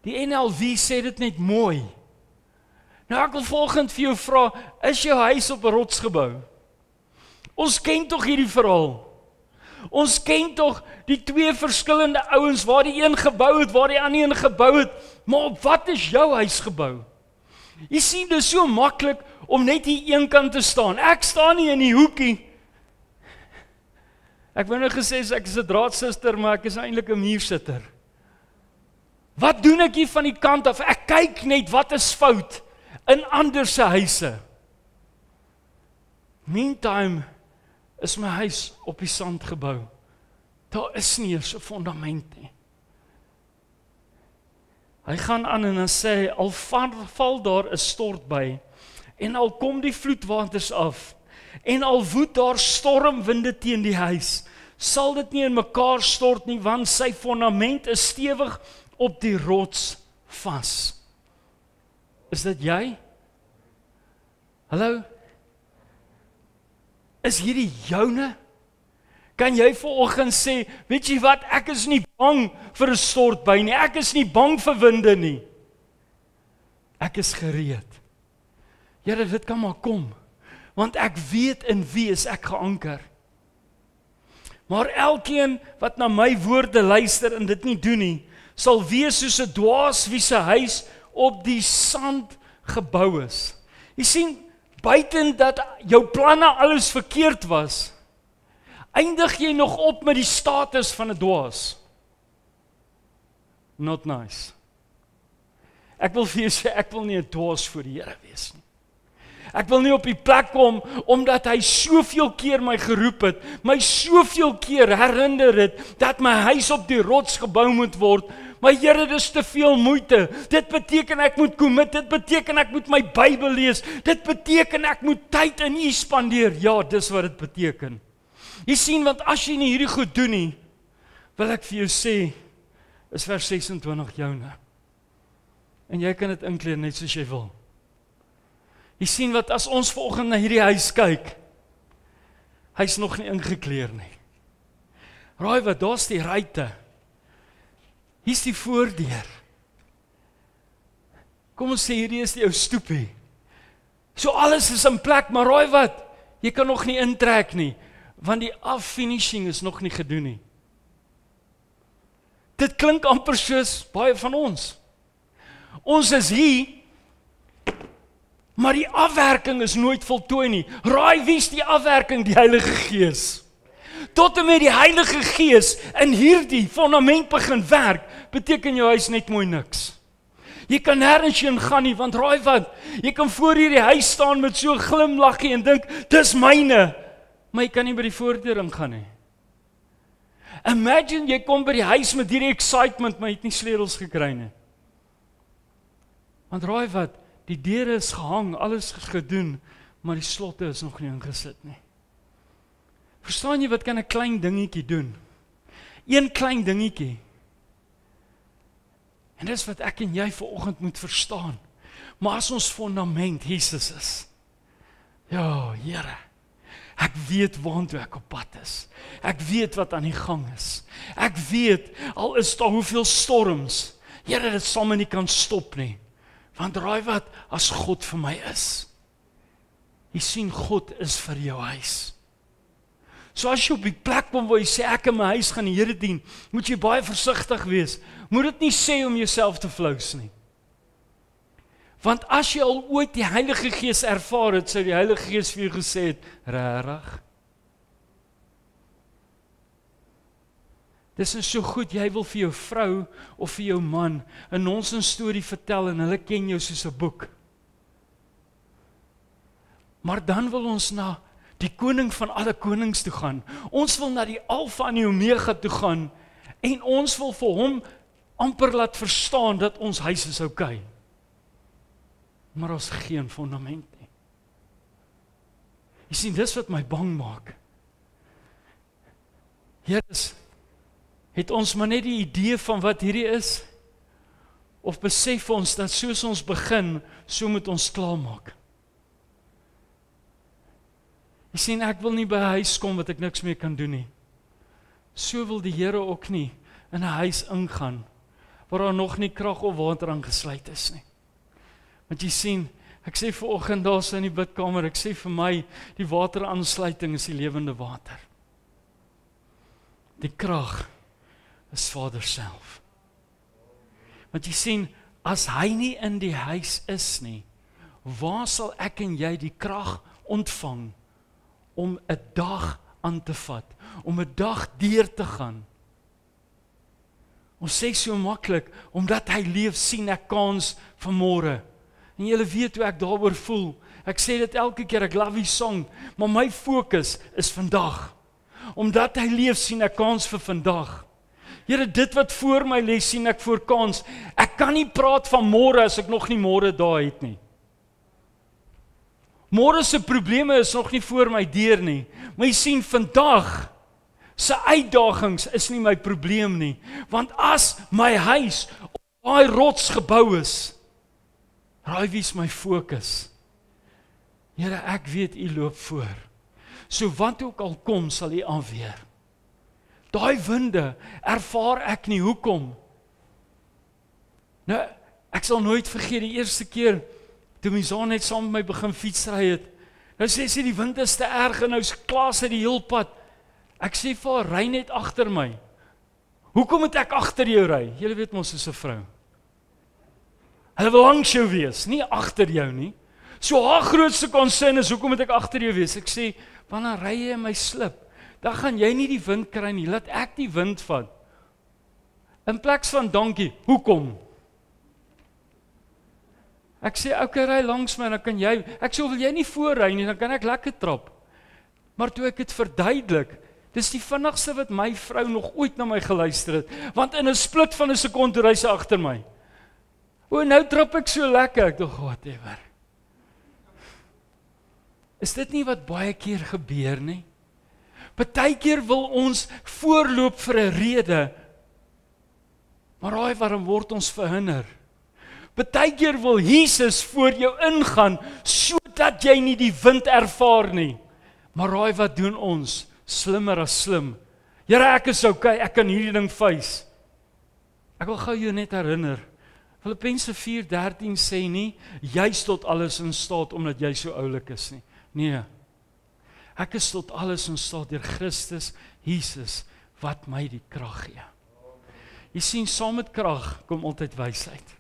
Die NLV sê dit net mooi. Nou ek wil volgend vir jou vra, is jou huis op 'n rots gebou? Ons ken tog hierdie verhaal. Ons ken tog die twee verskillende ouens, waar die een gebou het, waar die ander een gebou het, maar op wat is jou huis gebou? Jy sien, dit is so maklik om net hier een kant te staan. Ek staan nie in die hoekie. Ek wou nou gesê, ek is 'n draadsister, maar ek is eintlik 'n muursitter. Wat doen ek hier van die kant af? Ek kyk net wat is fout in ander se huise. Meantime is my huis op die sand gebou. Daar is nie eens 'n fondament nie. Hy gaan aan en dan sê, al val daar 'n stort by, en al kom die vloedwaters af, en al woed daar stormwinde teen die huis, sal dit nie in mekaar stort nie, want sy fondament is stewig op die rots vas. Is dit jy? Hallo? Is hierdie joune? Kan jy vanoggend sê, weet jy wat, ek is nie bang vir 'n stortbui nie, ek is nie bang vir winde nie. Ek is gereed. Here, dit kan maar kom, want ek weet in wie is ek geanker. Maar elkeen wat na my woorde luister en dit nie doen nie, sal wees soos 'n dwaas wie se huis op die sand gebou is. Jy sien, buiten dat jou planne alles verkeerd was, eindig jy nog op met die status van 'n dwaas. Not nice. Ek wil vir jou sê, ek wil nie 'n dwaas voor die Here wees nie. Ek wil nie op die plek kom, omdat hy soveel keer my geroep het, my soveel keer herinner het, dat my huis op die rots gebou moet word. Maar Here, dis te veel moeite. Dit beteken ek moet commit, dit beteken ek moet my Bybel lees, dit beteken ek moet tyd in U spandeer. Ja, dis wat dit beteken. Jy sien, want as jy nie hierdie goed doen nie, wil ek vir jou sê, is vers 26 joune. En jy kan dit inkleer net soos jy wil. Jy sien wat, as ons vanoggend na hierdie huis kyk, hy's nog nie ingekleer nie. Raai wat, daar's die ruite. Hier's die voordeur. Kom ons sê, hierdie is die ou stoepie. So alles is in plek, maar raai wat, jy kan nog nie intrek nie, want die affinishing is nog nie gedoen nie. Dit klink amper soos baie van ons. Ons is hier, Maar die afwerking is nooit voltooi nie. Raai wie's die afwerking? Die Heilige Gees. Tot en met die Heilige Gees in hierdie fondament begin werk, beteken jou huis net mooi niks. Jy kan nêrens heen gaan nie, want raai wat? Jy kan voor hierdie huis staan met so 'n glimlaggie en dink, dis myne. Maar jy kan nie by die voordeur ingaan nie. Imagine jy kom by die huis met hierdie excitement, maar jy het nie sleutels gekry nie. Want raai wat? Die deure is gehang, alles is gedoen, maar die slotte is nog nie ingesit nie. Verstaan jy wat kan 'n klein dingetjie doen? Een klein dingetjie. En dis wat ek en jy vanoggend moet verstaan. Maar as ons fondament Jesus is. Ja, Here. Ek weet waantoe ek op pad is. Ek weet wat aan die gang is. Ek weet, al is daar hoeveel storms, Here, dit sal my nie kan stop nie. Want raai wat, as God vir my is. Jy sien, God is vir jou huis. So as jy op die plek kom waar jy sê, ek in my huis gaan die Here dien, moet jy baie versigtig wees. Moet dit nie sê om jouself te flous nie. Want as jy al ooit die Heilige Gees ervaar het, sou die Heilige Gees vir jou gesê het, regtig? Dis is so goed, jy wil vir jou vrou of vir jou man 'n nonsens storie vertel en hulle ken jou soos 'n boek. Maar dan wil ons na die koning van alle konings toe gaan. Ons wil na die Alfa en die Omega toe gaan en ons wil vir hom amper laat verstaan dat ons huis is okay. Maar ons geen fondament nie. Jy sien, dis wat my bang maak. Here, het ons maar net die idee van wat hierdie is? Of besef ons dat soos ons begin, so moet ons klaarmaak? Jy sien, ek wil nie by 'n huis kom wat ek niks meer kan doen nie. So wil die Here ook nie in 'n huis ingaan, waar daar nog nie krag of water aangesluit is nie. Want jy sien, ek sê vanoggend daar so in die bidkamer, ek sê vir my, die wateraansluiting is die lewende water. Die krag is Vader self. Want jy sien, as hy nie in die huis is nie, waar sal ek en jy die krag ontvang om 'n dag aan te vat, om 'n dag deur te gaan? Ons sê so maklik, omdat hy leef, sien ek kans vir môre. En julle weet hoe ek daaroor voel. Ek sê dit elke keer, ek love die song, maar my fokus is vandag. Omdat hy leef, sien ek kans vir vandag. Here, dit wat voor my lê, sien ek voor kans. Ek kan nie praat van môre as ek nog nie môre daar het nie. Môre se probleme is nog nie voor my deur nie. Maar jy sien, vandag se uitdagings is nie my probleem nie. Want as my huis op daai rots gebou is, raai wie is my fokus? Here, ek weet U loop voor. So wat ook al kom, sal U aanweer. Daai winde ervaar ek nie, hoekom? Nou, ek sal nooit vergeet die eerste keer toe my son net saam met my begin fietsry het. Nou sê sy die wind is te erg en nou klaar sy die heel pad. Ek sê vir haar, ry net agter my. Hoekom moet ek agter jou ry? Julle weet mos is 'n vrou. Hulle wil langs jou wees, nie agter jou nie. So haar grootste concern is, hoekom moet ek agter jou wees? Ek sê, wanneer ry jy in my slip? Dan gaan jy nie die wind kry nie, laat ek die wind vat. In plek van dankie, hoekom? Ek sê, okay, ry langs my, dan kan jy, ek sê, wil jy nie voorry nie, dan kan ek lekker trap. Maar toe ek het verduidelik, dis die vinnigste wat my vrou nog ooit na my geluister het, want in 'n split van 'n sekonde ry sy agter my. O, nou trap ek so lekker, ek dink, whatever. Is dit nie wat baie keer gebeur nie? Partykeer wil ons voorloop vir 'n rede, maar raai waarom word ons verhinder? Partykeer wil Jesus voor jou ingaan, sodat jy nie die wind ervaar nie. Maar raai wat doen ons? Slimmer as slim. Here, ek is okay, ek kan hierdie ding face. Ek wil gou jou net herinner, Filippense 4:13 sê nie, jy's tot alles in staat, omdat jy so oulik is nie. Nee, ek is tot alles in staat deur Christus Jesus, wat my die krag gee. Jy sien, saam met krag kom altyd wysheid.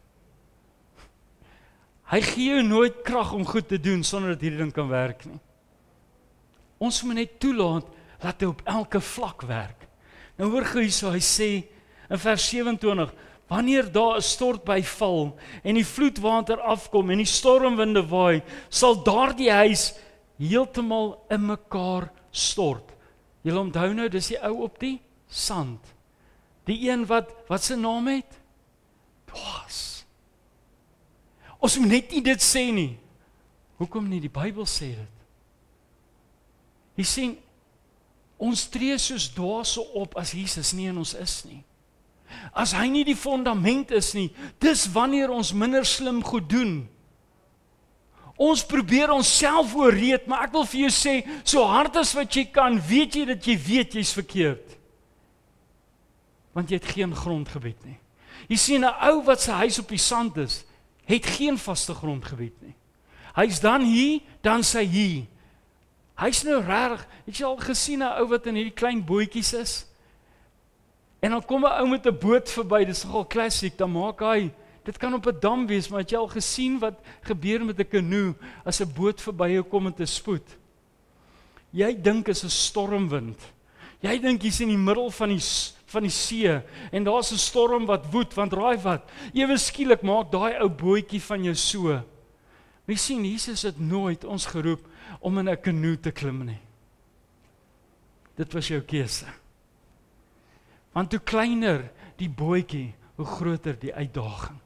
Hy gee jou nooit krag om goed te doen sonder dat hierdie ding kan werk nie. Ons moet net toelaat dat hy op elke vlak werk. Nou hoor gou hierso, hy sê in vers 27, wanneer daar 'n stortbui val en die vloedwater afkom en die stormwinde waai, sal daardie huis heeltemal in mekaar stort. Julle onthou nou, dis die ou op die sand. Die een wat sy naam het? Boas. Ons moet net nie dit sê nie. Hoekom nie? Die Bybel sê dit. Jy sien, ons tree soos dwaase op as Jesus nie in ons is nie. As hy nie die fondament is nie, dis wanneer ons minder slim goed doen. Ons probeer onsself oorreed, maar ek wil vir jou sê, so hard as wat jy kan, weet jy dat jy weet jy's verkeerd. Want jy het geen grondgebied nie. Jy sien, 'n ou wat sy huis op die sand is, het geen vaste grondgebied nie. Hy's dan hier, dan sy hier. Hy's nou regtig, het jy al gesien 'n ou wat in hierdie klein bootjies is? En dan kom 'n ou met 'n boot verby, dis nogal klassiek, dan maak hy, dit kan op 'n dam wees, maar het jy al gesien wat gebeur met 'n kanoe as 'n boot verby jou kom met 'n spoed? Jy dink is 'n stormwind. Jy dink jy's in die middel van die see en daar's 'n storm wat woed, want raai wat? Ewe skielik maak daai ou bootjie van jou so. Jy sien, Jesus het nooit ons geroep om in 'n kanoe te klim nie. Dit was jou keuse. Want hoe kleiner die bootjie, hoe groter die uitdaging.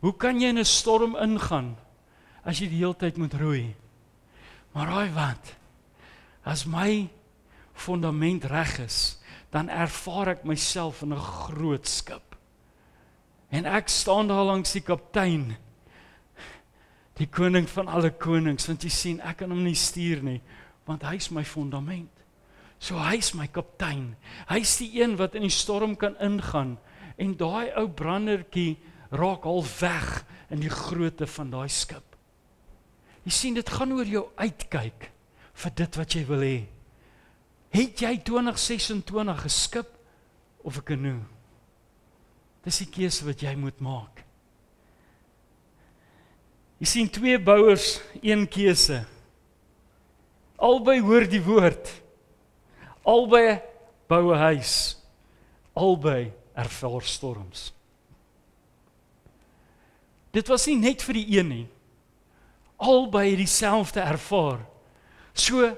Hoe kan jy in 'n storm ingaan as jy die hele tyd moet roei? Maar raai wat? As my fondament reg is, dan ervaar ek myself in 'n groot skip. En ek staan daar langs die kaptein, die koning van alle konings, want jy sien, ek kan hom nie stuur nie, want hy is my fondament. So hy is my kaptein. Hy is die een wat in die storm kan ingaan, en daai ou brandertjie raak al weg in die grootte van daai skip. Jy sien, dit gaan oor jou uitkyk vir dit wat jy wil hê. Het jy 2026 'n skip of 'n kanoe? Dis die keuse wat jy moet maak. Jy sien, twee bouers, een keuse. Albei hoor die woord. Albei bou 'n huis. Albei ervaar storms. Dit was nie net vir die een nie. Albei het dieselfde ervaar. So,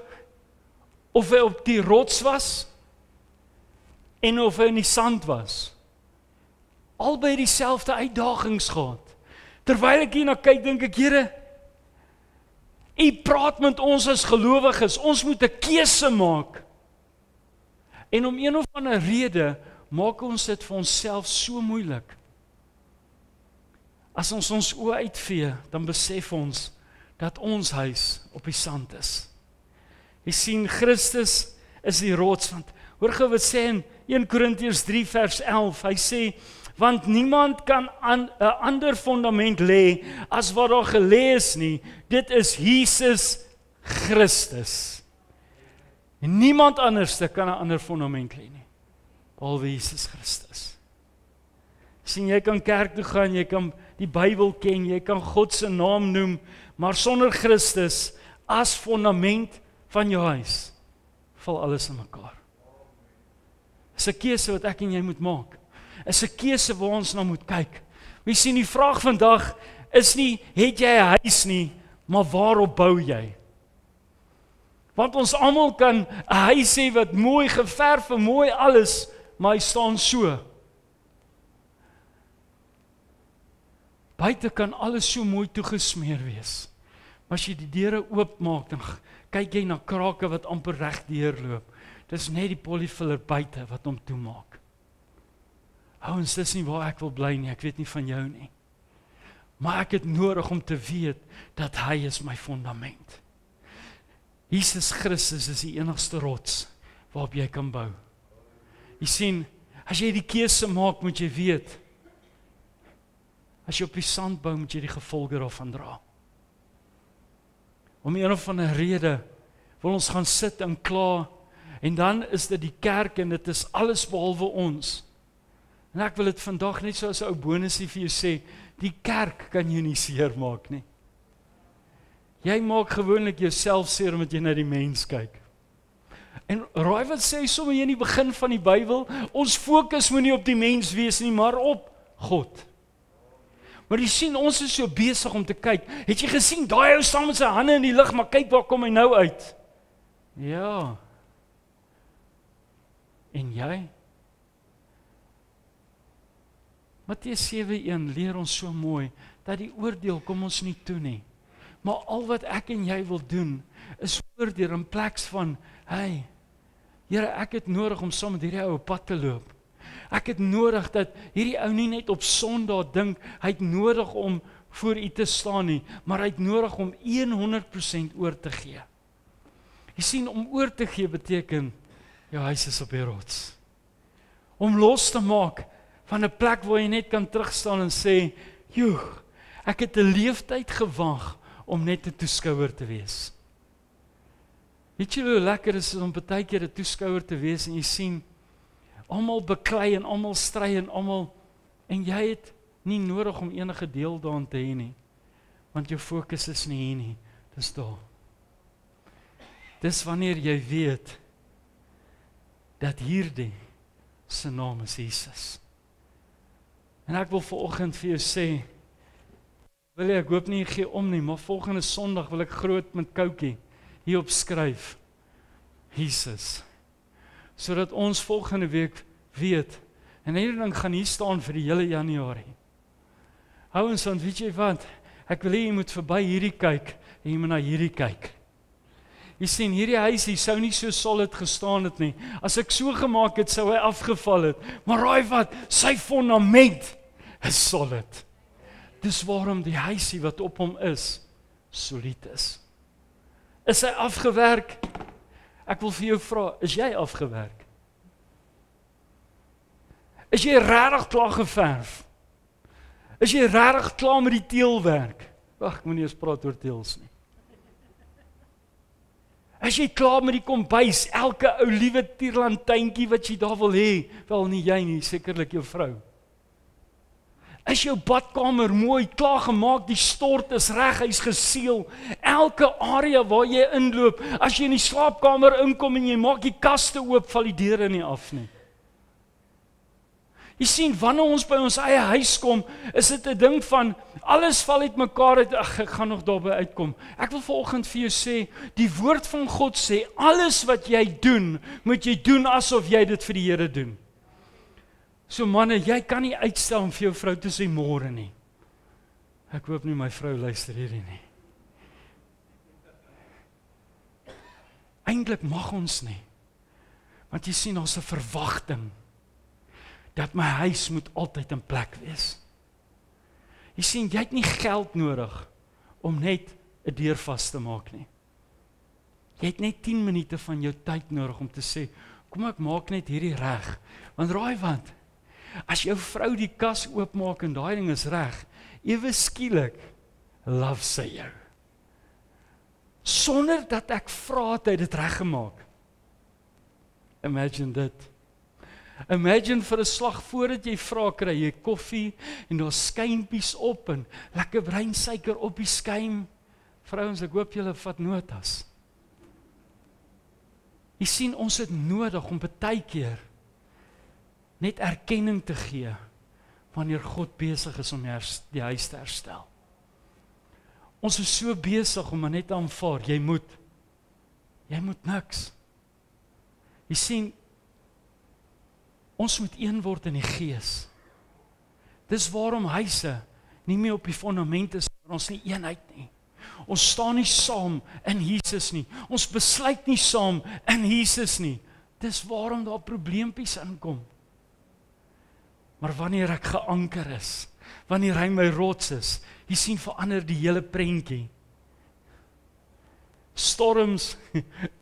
of hy op die rots was, en of hy in die sand was, albei dieselfde uitdagings gehad. Terwyl ek hierna kyk, dink ek, Here, U praat met ons as gelowiges, ons moet 'n keuse maak. En om een of ander rede, maak ons dit vir onsself so moeilik. As ons ons oë uitvee, dan besef ons, dat ons huis op die sand is. Jy sien, Christus is die rots, want hoor gou wat sê in 1 Korintiërs 3 vers 11, hy sê, want niemand kan 'n ander fondament lê as wat daar gelê is nie, dit is Jesus Christus. En niemand anders kan 'n ander fondament lê nie, behalwe Jesus Christus. Sien, jy kan kerk toe gaan, jy kan die Bybel ken, jy kan God se naam noem, maar sonder Christus as fondament van jou huis, val alles in mekaar. Dis 'n keuse wat ek en jy moet maak. Is 'n keuse waar ons na moet kyk. Jy sien, die vraag vandag is nie, het jy 'n huis nie, maar waarop bou jy? Want ons almal kan 'n huis hê wat mooi geverf en mooi alles, maar hy staan so. Buite kan alles so mooi toegesmeer wees. Maar as jy die deure oopmaak, dan kyk jy na krake wat amper reg deurloop. Dis net die polyfiller buite wat hom toemaak. Ouens, dis nie waar ek wil bly nie, ek weet nie van jou nie. Maar ek het nodig om te weet, dat hy is my fondament. Jesus Christus is die enigste rots, waarop jy kan bou. Jy sien, as jy die keuse maak, moet jy weet, as jy op die sand bou, moet jy die gevolge daarvan dra. Om een of ander rede, wil ons gaan sit en kla, en dan is dit die kerk, en dit is alles behalwe ons. En ek wil dit vandag net so as 'n ou bonusie vir jou sê, Die kerk kan jy nie seermaak nie. Jy maak gewoonlik jouself seer omdat jy na die mens kyk. En raai wat sê sommer hier in die begin van die Bybel, ons fokus moet nie op die mens wees nie, maar op God. Maar jy sien, ons is so besig om te kyk. Het jy gesien, daai ou staan met sy hande in die lug, maar kyk waar kom hy nou uit? Ja. En jy? Matteus 7:1 leer ons so mooi, dat die oordeel kom ons nie toe nie. Maar al wat ek en jy wil doen, is oordeel in plek van, hey, Here, ek het nodig om saam met hierdie ou op pad te loop. Ek het nodig dat hierdie ou nie net op Sondag dink, hy het nodig om voor U te staan nie, maar hy het nodig om 100% oor te gee. Jy sien, om oor te gee beteken, jou huis is op die rots. Om los te maak van 'n plek waar jy net kan terugstaan en sê, joh, ek het 'n leeftyd gewag om net 'n toeskouer te wees. Weet jy hoe lekker is om partykeer 'n toeskouer te wees en jy sien, almal beklei en almal stry en jy het nie nodig om enige deel daaraan te hê nie, want jou fokus is nie hier nie, dis daar. Dis wanneer jy weet, dat hierdie se naam is Jesus. En ek wil vanoggend vir jou sê, ek hoop nie jy gee om nie, maar volgende Sondag wil ek groot met koutjie hierop skryf, Jesus, sodat ons volgende week weet, en hierdie ding gaan hier staan vir die hele Januarie. Ouens, want weet jy wat, ek wil hê jy moet verby hierdie kyk, en jy moet na hierdie kyk. Jy sien, hierdie huis hier sou nie so solid gestaan het nie. As ek so gemaak het, sou hy afgeval het. Maar raai wat, sy fondament is solid. Dis waarom die huisie wat op hom is, solied is. Is hy afgewerk? Ek wil vir jou vra, is jy afgewerk? Is jy regtig klaar geverf? Is jy regtig klaar met die teelwerk? Wag, ek moet nie eens praat oor teels nie. As jy klaar met die kombuis, elke ou liewe tierlantuintjie wat jy daar wil hê, wel nie jy nie, sekerlik jou vrou. Is jou badkamer mooi, klaar gemaak, die stort is reg, hy's geseël. Elke area waar jy inloop, as jy in die slaapkamer inkom en jy maak die kaste oop, val die deure nie af nie. Jy sien, wanneer ons by ons eie huis kom, is dit 'n ding van, alles val uit mekaar uit, ag, ek gaan nog daarby uitkom. Ek wil vanoggend vir jou sê, die woord van God sê, alles wat jy doen, moet jy doen asof jy dit vir die Here doen. So manne, jy kan nie uitstel om vir jou vrou te sê môre nie. Ek hoop nie my vrou luister hierdie nie. Eintlik mag ons nie. Want jy sien, ons 'n verwagting dat my huis moet altyd in plek wees. Jy sien, jy het nie geld nodig om net 'n deur vas te maak nie. Jy het net 10 minute van jou tyd nodig om te sê, kom ek maak net hierdie reg. Want raai wat? As jou vrou die kas oopmaak en daai ding is reg, ewe skielik love sy jou. Sonder dat ek vra het hy dit reggemaak. Imagine dit. Imagine vir 'n slag voordat jy vra, kry jy koffie en daar skynpies op en lekker breinsuiker op die skyn. Vrouens, ek hoop julle vat notas. Jy sien, ons het nodig om baie keer net erkenning te gee wanneer God besig is om die huis te herstel. Ons is so besig om net te aanvaar, jy moet niks. Jy sien, ons moet een word in die gees. Dis waarom huise nie meer op die fondament is, maar ons nie eenheid nie. Ons staan nie saam in Jesus nie. Ons besluit nie saam in Jesus nie. Dis waarom daar probleempies inkom. Maar wanneer ek geanker is, wanneer hy my rots is, jy sien, verander die hele prentjie. Storms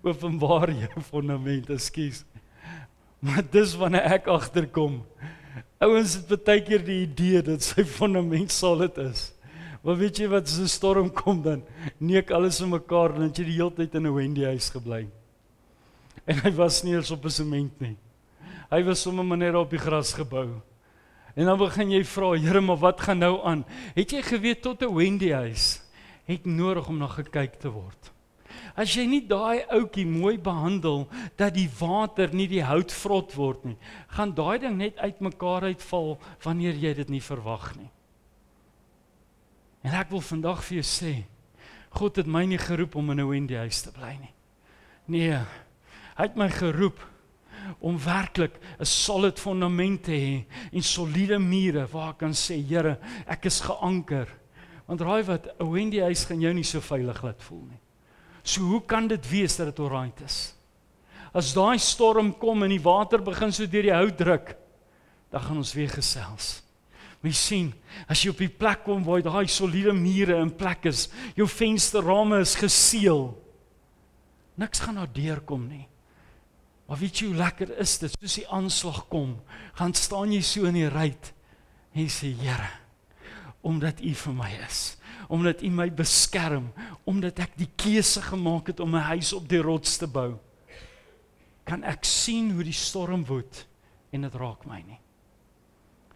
openbaar jou fondament, ekskuus. Maar dis wanneer ek agterkom. Ouens het baie keer die idee dat sy fondament solid is. Maar weet jy wat, as 'n storm kom dan, neek alles in mekaar, en dan het jy die hele tyd in 'n Wendy huis gebly. En hy was nie eens op 'n sement nie. Hy was sommer net op die gras gebou. En dan begin jy vra, Here, maar wat gaan nou aan? Het jy geweet tot 'n Wendy huis het nodig om na gekyk te word? As jy nie daai ouetjie mooi behandel, dat die water nie die hout vrot word nie, gaan daai ding net uitmekaar uitval, wanneer jy dit nie verwag nie. En ek wil vandag vir jou sê, God het my nie geroep om in 'n Wendy huis te bly nie. Nee, hy het my geroep om werklik 'n solid fundament te hê en soliede mure waar ek kan sê, Here, ek is geanker. Want raai wat, 'n Wendy huis gaan jou nie so veilig laat voel nie. So hoe kan dit wees dat dit alright is? As daai storm kom en die water begin so deur die hout druk, dan gaan ons weer gesels. Maar jy sien, as jy op die plek kom waar daai soliede mure in plek is, jou vensterrame is geseël, niks gaan daar deurkom nie. Maar weet jy hoe lekker is dit, soos die aanslag kom, gaan staan jy so in die ruit, en jy sê, Here, omdat U vir my is, omdat U my beskerm, omdat ek die keuse gemaak het om 'n huis op die rots te bou, kan ek sien hoe die storm woed, en dit raak my nie.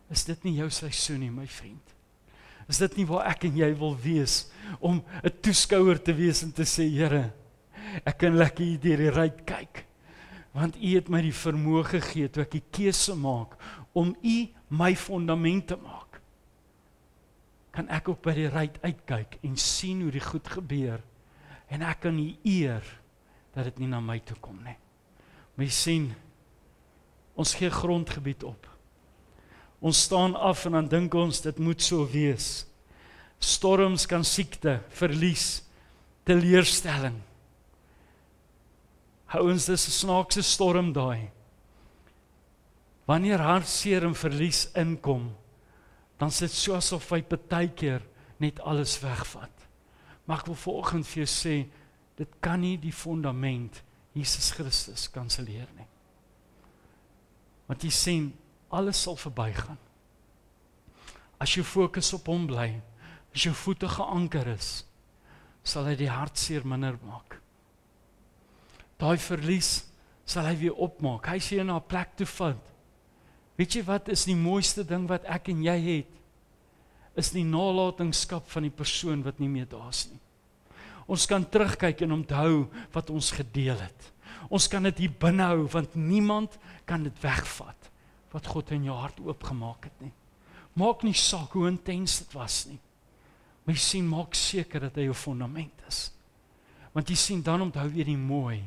Is dit nie jou seisoen nie, my vriend? Is dit nie waar ek en jy wil wees, om 'n toeskouer te wees en te sê, Here, ek kan lekker hier deur die ruit kyk, want U het my die vermoë gegee, toe ek die keuse maak, om U my fundament te maak, kan ek ook by die ruit uitkyk, en sien hoe die goed gebeur, en ek kan U eer, dat dit nie na my toe kom nie. Maar jy sien, ons gee grondgebied op, ons staan af, en dan dink ons, dit moet so wees. Storms kan siekte, verlies, teleurstelling. Ouens, dis 'n snaakse storm daai. Wanneer hartseer en verlies inkom, dan is dit so asof hy partykeer net alles wegvat. Maar ek wil vanoggend vir jou sê, dit kan nie die fundament Jesus Christus kanselleer nie. Want jy sien, alles sal verbygaan. As jy fokus op hom bly, as jou voete geanker is, sal hy die hartseer minder maak. Daai verlies sal hy weer opmaak. Hy sê jy na 'n plek toe vat. Weet jy wat is die mooiste ding wat ek en jy het? Is die nalatenskap van die persoon wat nie meer daar is nie. Ons kan terugkyk en onthou wat ons gedeel het. Ons kan dit hier binne hou, want niemand kan dit wegvat wat God in jou hart oopgemaak het nie. Maak nie saak hoe intens dit was nie. Maar jy sien, maak seker dat hy jou fundament is. Want jy sien, dan onthou jy die mooi.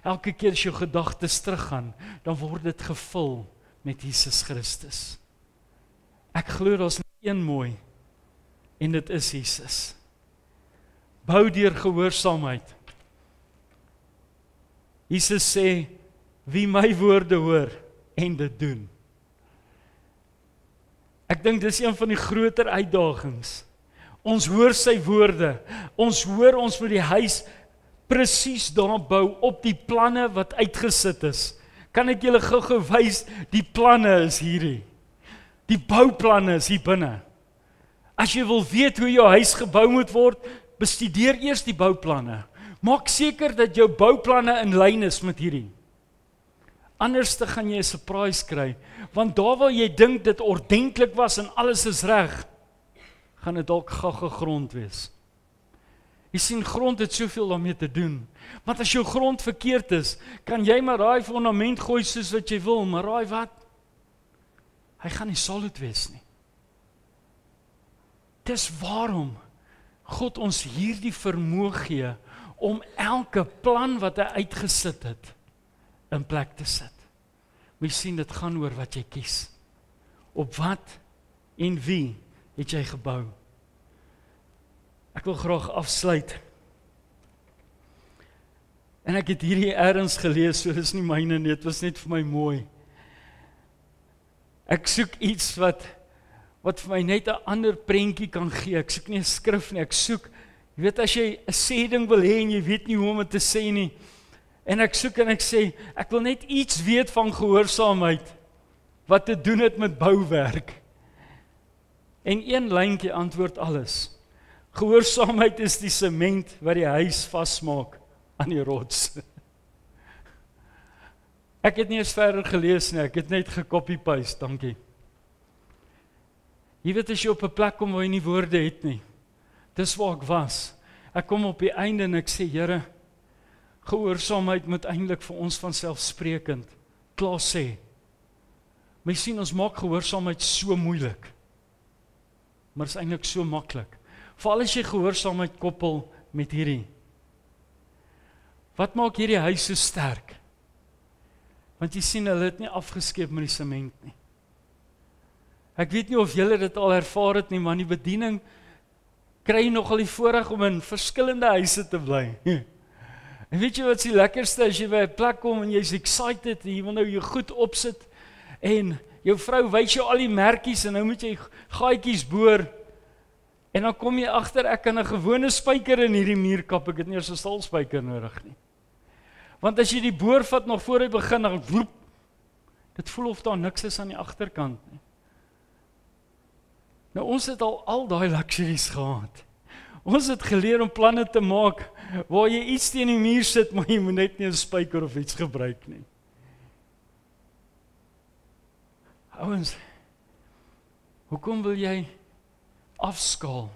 Elke keer as jou gedagtes teruggaan, dan word dit gevul met Jesus Christus. Ek glo daar's net een mooi, en dit is Jesus. Bou deur gehoorsaamheid. Jesus sê, wie my woorde hoor, en dit doen. Ek dink dis een van die groter uitdagings. Ons hoor sy woorde, ons hoor ons moet die huis presies daar bou, op die planne wat uitgesit is. Kan ek julle gou wys, die planne is hierdie. Die bouplanne is hier binne. As jy wil weet hoe jou huis gebou moet word, bestudeer eers die bouplanne. Maak seker dat jou bouplanne in lyn is met hierdie. Anders te gaan jy 'n surprise kry, want daar waar jy dink dit ordentlik was en alles is reg, gaan dit dalk gagge grond wees. Jy sien, grond het soveel daarmee te doen. Want as jou grond verkeerd is, kan jy maar daai fundament gooi soos wat jy wil, maar raai wat? Hy gaan nie solid wees nie. Dis waarom God ons hierdie vermoë gee om elke plan wat hy uitgesit het in plek te sit. Maar jy sien, dit gaan oor wat jy kies. Op wat en wie het jy gebou? Ek wil graag afsluit. En ek het hierdie ergens gelees, so dis nie myne nie, dit was net vir my mooi. Ek soek iets wat vir my net 'n ander prentjie kan gee. Ek soek nie 'n skrif nie, ek soek, jy weet, as jy 'n sê ding wil hê en jy weet nie hoe om dit te sê nie, en ek soek en ek sê, ek wil net iets weet van gehoorsaamheid, wat te doen het met bouwerk. En een lyntjie antwoord alles. Gehoorsaamheid is die sement wat die huis vasmaak aan die rots. Ek het nie eens verder gelees nie, ek het net gekopie-paste, dankie. Jy weet as jy op 'n plek kom waar jy nie woorde het nie. Dis waar ek was. Ek kom op die einde en ek sê, Here, gehoorsaamheid moet eintlik vir ons vanselfsprekend klaar sê. Maar jy sien, ons maak gehoorsaamheid so moeilik. Maar is eintlik so maklik. Veral as jy gehoorsaamheid koppel met hierdie. Wat maak hierdie huis so sterk? Want jy sien, hulle het nie afgeskeep met die sement nie. Ek weet nie of julle dit al ervaar het nie, maar in die bediening kry jy nogal die voorreg om in verskillende huise te bly. En weet jy wat die lekkerste as jy by 'n plek kom en jy's excited, jy wil nou jou goed opsit en jou vrou wys jou al die merkies en nou moet jy gaatjies boor. En dan kom jy agter ek kan 'n gewone spyker in hierdie muur kap, ek het nie eers 'n staalspyker nodig nie. Want as jy die boor vat nog voor hy begin, dan vloep, dit voel of daar niks is aan die agterkant nie. Nou ons het al daai luxuries gehad. Ons het geleer om planne te maak waar jy iets teen die muur sit, maar jy moet net nie 'n spyker of iets gebruik nie. Ouens, hoekom wil jy afskaal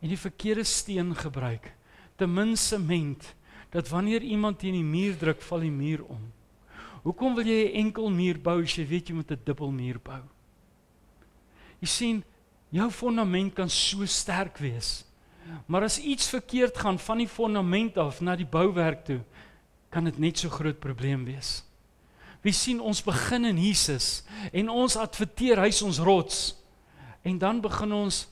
en die verkeerde steen gebruik? Te min sement, dat wanneer iemand teen die muur druk, val die muur om. Hoekom wil jy 'n enkel muur bou as jy weet jy moet 'n dubbel muur bou? Jy sien, jou fondament kan so sterk wees, maar as iets verkeerd gaan van die fondament af na die bouwerk toe, kan dit net so groot probleem wees. We sien ons begin in Jesus en ons adverteer hy is ons rots en dan begin ons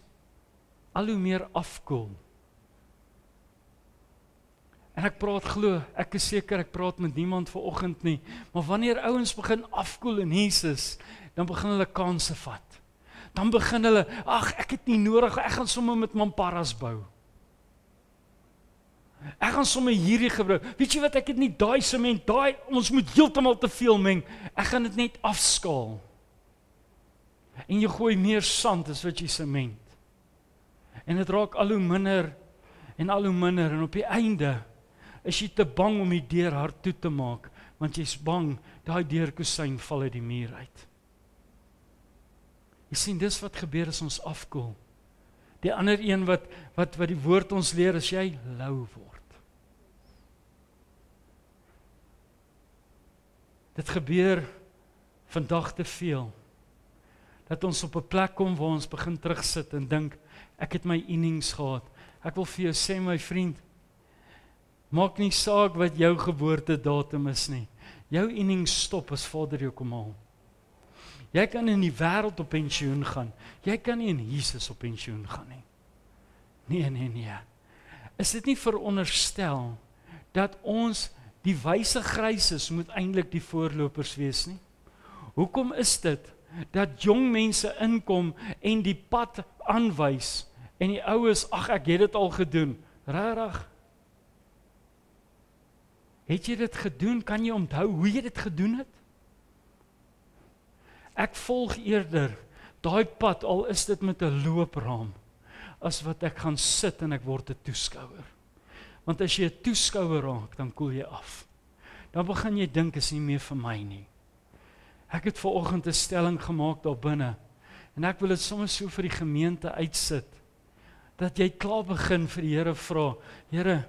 al hoe meer afkoel. En ek praat glo, ek is seker ek praat met niemand vanoggend nie, maar wanneer ouens begin afkoel in Jesus, dan begin hulle kanse vat. Dan begin hulle, ek het nie nodig, ek gaan sommer met mamparas bou. Ek gaan sommer hierdie gebruik. Weet jy wat, ek het nie daai sement, ons moet heeltemal te veel meng. Ek gaan dit net afskaal. En jy gooi meer sand as wat jy sement. En dit raak al hoe minder en al hoe minder en op die einde is jy te bang om die deur hard toe te maak, want jy's bang daai deurkusyn val uit die muur uit. Jy sien, dis wat gebeur as ons afkoel. Die ander een wat die woord ons leer, as jy lou word. Dit gebeur vandag te veel. Dat ons op 'n plek kom waar ons begin terugsit en dink, ek het my innings gehad. Ek wil vir jou sê, my vriend, maak nie saak wat jou geboortedatum is nie. Jou innings stop as Vader jou kom haal. Jy kan in die wêreld op pensioen gaan. Jy kan nie in Jesus op pensioen gaan nie. Nee. Is dit nie veronderstel dat ons die wyse gryses moet eintlik die voorlopers wees nie? Hoekom is dit dat jong mense inkom en die pad aanwys en die oues, ek het dit al gedoen. Regtig? Het jy dit gedoen? Kan jy onthou hoe jy dit gedoen het? Ek volg eerder daai pad, al is dit met 'n loopraam, as wat ek gaan sit en ek word 'n toeskouer. Want as jy 'n toeskouer raak, dan koel jy af. Dan begin jy dink, is nie meer vir my nie. Ek het vanoggend 'n stelling gemaak daar binne, en ek wil dit sommer so vir die gemeente uitsit, dat jy klaar begin vir die Here vra, Here,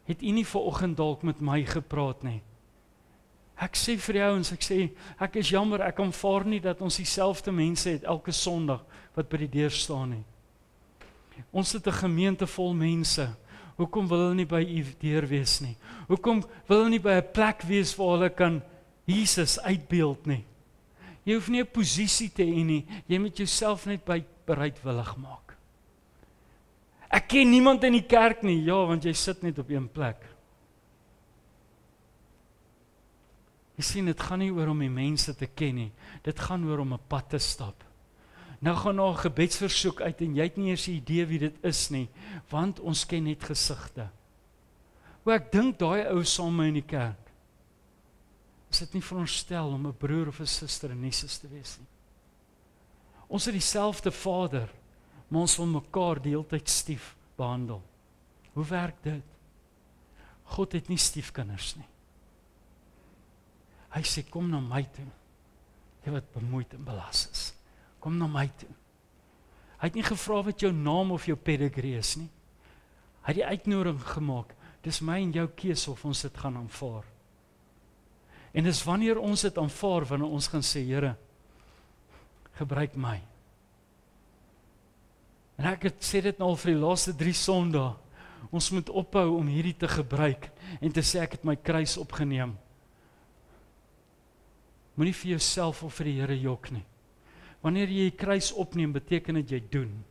het U nie vanoggend dalk met my gepraat nie? Ek sê vir die ouens, ek is jammer, ek aanvaar nie dat ons dieselfde mense het elke Sondag wat by die deur staan nie. Ons het 'n gemeente vol mense. Hoekom wil hulle nie by U deur wees nie? Hoekom wil hulle nie by 'n plek wees waar hulle kan Jesus uitbeeld nie? Jy hoef nie 'n posisie te hê nie, jy moet jouself net bereidwillig maak. Ek ken niemand in die kerk nie, ja, want jy sit net op een plek. Jy sien, dit gaan nie oor om die mense te ken nie, dit gaan oor om 'n pad te stap. Nou gaan daar 'n gebedsversoek uit en jy het nie eers 'n idee wie dit is nie, want ons ken net gesigte. Hoe ek dink daai ou saam met in die kerk, is dit nie veronderstel om 'n broer of 'n suster in Jesus te wees nie. Ons het dieselfde Vader, maar ons wil mekaar die hele tyd stief behandel. Hoe werk dit? God het nie stiefkinders nie. Hy sê, kom na my toe, jy wat bemoeid en belas is. Kom na my toe. Hy het nie gevra wat jou naam of jou pedigree is nie. Hy het die uitnodiging gemaak. Dis my en jou keuse of ons dit gaan aanvaar. En dis wanneer ons dit aanvaar, wanneer ons gaan sê, Here, gebruik my. En ek het sê dit nou al vir die laaste 3 Sondae. Ons moet ophou om hierdie te gebruik en te sê ek het my kruis opgeneem. Moenie vir jouself of vir die Here jok nie. Wanneer jy die kruis opneem, beteken dit jy doen,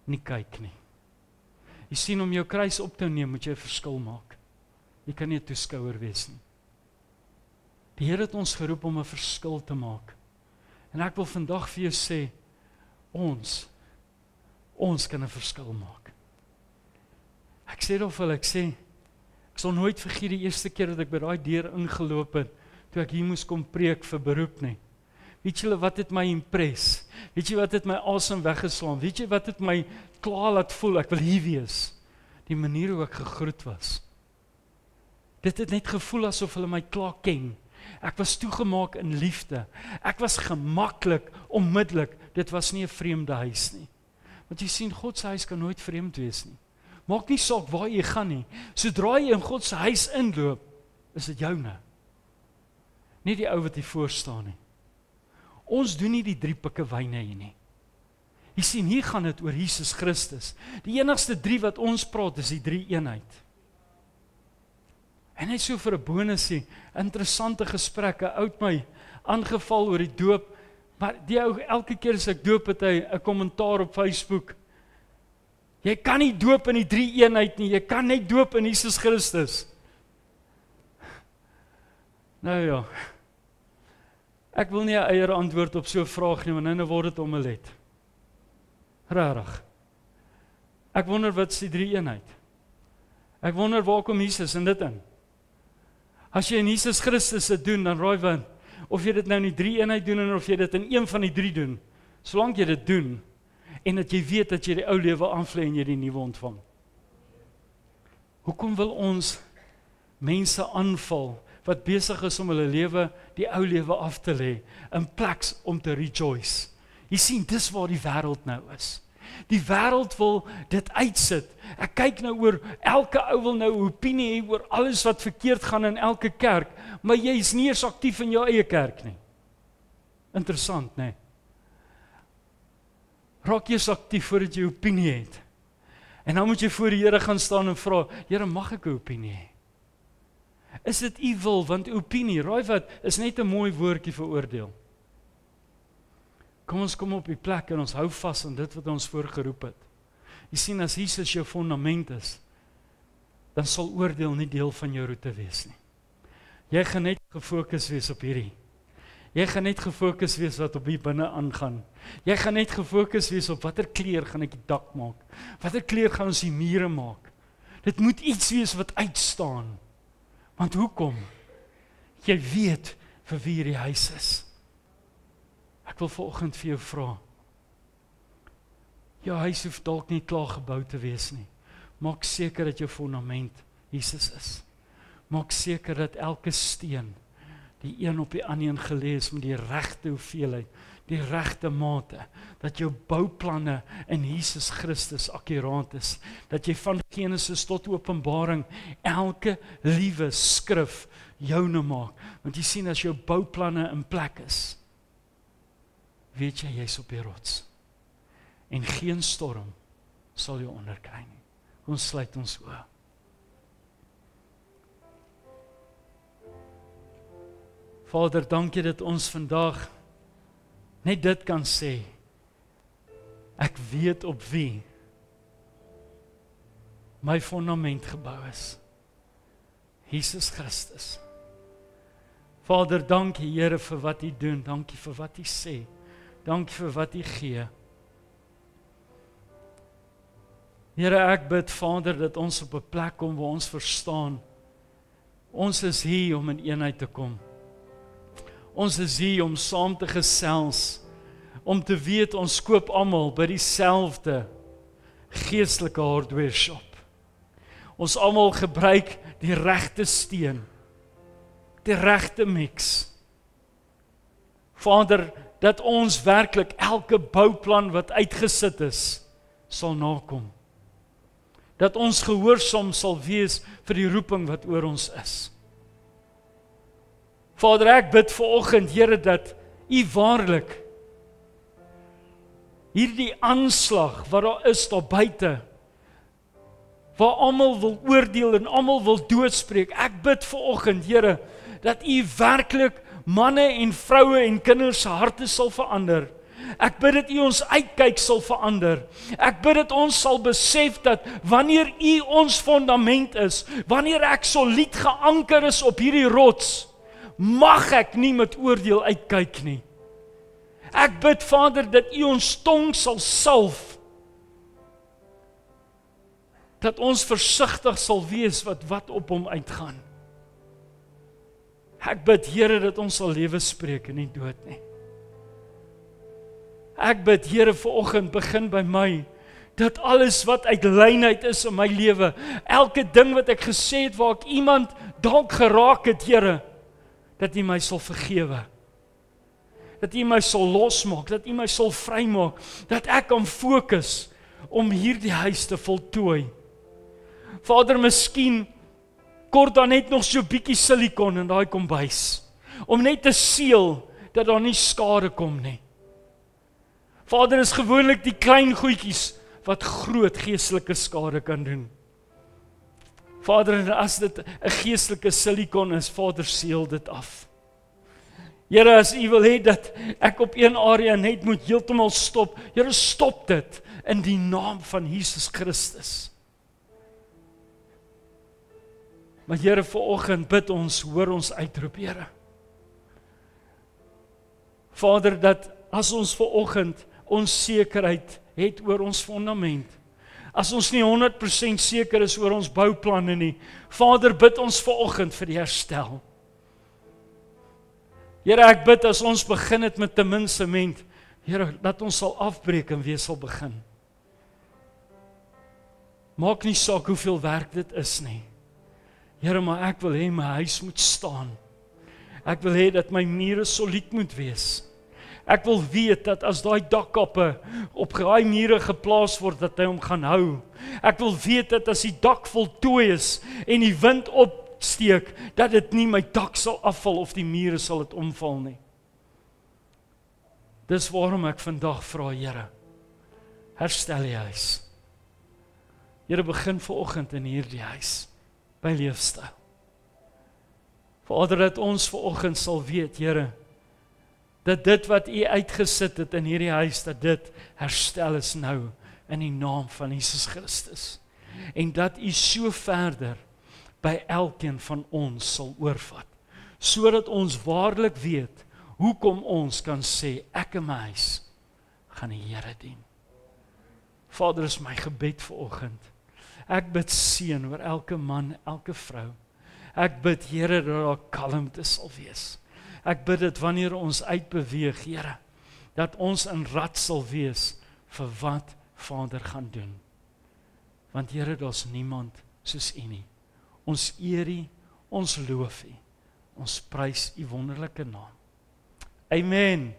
nie kyk nie. Jy sien, om jou kruis op te neem, moet jy 'n verskil maak. Jy kan nie 'n toeskouer wees nie. Die Here het ons geroep om 'n verskil te maak. En ek wil vandag vir jou sê, ons kan 'n verskil maak. Ek sê dit vir hulle, ek sal nooit vergeet die eerste keer dat ek by daai deur ingeloop het, toe ek hier moes kom preek vir beroep nie. Weet julle wat het my impress? Weet jy wat het my asem weggeslaan? Weet jy wat het my klaar laat voel? Ek wil hier wees. Die manier hoe ek gegroet was. Dit het net gevoel asof hulle my klaar ken. Ek was toegemaak in liefde. Ek was gemaklik, onmiddellik. Dit was nie 'n vreemde huis nie. Want jy sien, God se huis kan nooit vreemd wees nie. Maak nie saak waar jy gaan nie. Sodra jy in God se huis inloop, is dit joune. Nie die ou wat hier voor staan nie. Ons doen nie die 3 pikke wyne hier nie. Jy sien, hier gaan dit oor Jesus Christus. Die enigste 3 wat ons praat, is die 3 eenheid. En net so vir 'n bonusie, interessante gesprekke, oud my aangeval oor die doop, maar die ou, elke keer as ek doop het hy 'n kommentaar op Facebook. Jy kan nie doop in die 3 eenheid nie, jy kan net doop in Jesus Christus. Nou ja, ek wil nie 'n eier antwoord op so 'n vraag nie, want nou word dit omelet. Rarig. Ek wonder wat is die 3 eenheid? Ek wonder waar kom Jesus in dit in? As jy in Jesus Christus dit doen, dan raai wat, of jy dit nou in die 3 eenheid doen, en of jy dit in een van die 3 doen, solank jy dit doen, en dat jy weet dat jy die ou lewe aanvlei en jy die nuwe ontvang. Hoekom wil ons mense aanval, wat besig is om hulle lewe, die ou lewe af te lê, in plaas om te rejoice? Jy sien, dis waar die wêreld nou is. Die wêreld wil dit uitsit. Ek kyk nou oor, elke ou wil nou 'n opinie hê oor alles wat verkeerd gaan in elke kerk, maar jy is nie eens aktief in jou eie kerk nie. Interessant, né? Raak jy aktief voordat jy 'n opinie het. En dan moet jy voor die Here gaan staan en vra, Here, mag ek 'n opinie hê? Is dit u wil, want opinie, raai wat, is net 'n mooi woordjie vir oordeel. Kom ons kom op die plek en ons hou vas aan dit wat ons voorgeroep het. Jy sien, as Jesus jou fondament is, dan sal oordeel nie deel van jou roete wees nie. Jy gaan net gefokus wees op hierdie. Jy gaan net gefokus wees wat op hier binne aangaan. Jy gaan net gefokus wees op watter kleur gaan ek die dak maak. Watter kleur gaan ons die mure maak. Dit moet iets wees wat uitstaan. Want hoekom? Jy weet vir wie hierdie huis is. Ek wil vanoggend vir jou vra. Jou huis hoef dalk nie klaar gebou te wees nie. Maak seker dat jou fondament Jesus is. Maak seker dat elke steen, die een op die ander een gelê is met die regte hoeveelheid, die regte mate, dat jou bouplanne in Jesus Christus akkuraat is, dat jy van Genesis tot Openbaring elke liewe skrif joune maak, want jy sien, as jou bouplanne in plek is, weet jy, jy's op die rots, en geen storm sal jou onderkry nie. Ons sluit ons oë. Vader, dankie dat ons vandag net dit kan sê. Ek weet op wie my fondament gebou is. Jesus Christus. Vader, dankie Here vir wat U doen. Dankie vir wat U sê. Dankie vir wat U gee. Here, ek bid, Vader, dat ons op 'n plek kom waar ons verstaan. Ons is hier om in eenheid te kom. Ons is hier om saam te gesels, om te weet ons koop almal by dieselfde geestelike hardware shop. Ons almal gebruik die regte steen, die regte mix. Vader, dat ons werklik elke bouplan wat uitgesit is, sal nakom. Dat ons gehoorsaam sal wees vir die roeping wat oor ons is. Vader, ek bid vanoggend, Here, dat U waarlik hierdie aanslag wat daar is daar buite, waar almal wil oordeel en almal wil doodspreek. Ek bid vanoggend, Here, dat U werklik manne en vroue en kinders se harte sal verander. Ek bid dat U ons uitkyk sal verander. Ek bid dat ons sal besef dat wanneer U ons fondament is, wanneer ek solied geanker is op hierdie rots, mag ek nie met oordeel uitkyk nie. Ek bid, Vader, dat U ons tong sal salf, dat ons versigtig sal wees wat op hom uitgaan. Ek bid, Here, dat ons sal lewe spreek en nie dood nie. Ek bid, Here, vanoggend begin by my, dat alles wat uit lynheid is in my lewe, elke ding wat ek gesê het waar ek iemand dalk geraak het, Here, dat U my sal vergewe. Dat U my sal losmaak, dat U my sal vrymaak, dat ek kan fokus om hierdie huis te voltooi. Vader, miskien kort daar net nog so bietjie silikon in daai kombuis, om net te seël dat daar nie skade kom nie. Vader, is gewoonlik die klein goedjies wat groot geestelike skade kan doen. Vader, as dit 'n geestelike silikon is, Vader, seël dit af. Here, as U wil hê dat ek op een area net moet heeltemal stop, Here, stop dit in die naam van Jesus Christus. Maar Here, vanoggend bid ons, hoor ons uitroep, Here. Vader, dat as ons vanoggend onsekerheid het oor ons fondament, as ons nie 100% seker is oor ons bouplanne nie, Vader, bid ons vanoggend vir die herstel. Here, ek bid as ons begin het met te min sement, Here, dat ons sal afbreek en weer sal begin. Maak nie saak hoeveel werk dit is nie. Here, maar ek wil hê my huis moet staan. Ek wil hê dat my mure solied moet wees. Ek wil weet dat as daai dakkappe op daai mure geplaas word, dat hy hom gaan hou. Ek wil weet dat as die dak voltooi is en die wind opsteek, dat dit nie my dak sal afval of die mure sal dit omval nie. Dis waarom ek vandag vra, Here, herstel die huis. Here, begin vanoggend in hierdie huis, by Leefstyl. Vader, dat ons vanoggend sal weet, Here, dat dit wat U uitgesit het in hierdie huis, dat dit herstel is nou, in die naam van Jesus Christus. En dat U so verder by elkeen van ons sal oorvat, sodat ons waarlik weet, hoekom ons kan sê, ek en my huis gaan die Here dien. Vader, is my gebed vanoggend. Ek bid seën oor elke man, elke vrou. Ek bid, Here, dat daar kalmte sal wees. Ek bid dit wanneer ons uitbeweeg, Here, dat ons in rad sal wees vir wat Vader gaan doen. Want Here, daar's niemand soos U nie. Ons eer U, ons loof U, ons prys U wonderlike naam. Amen.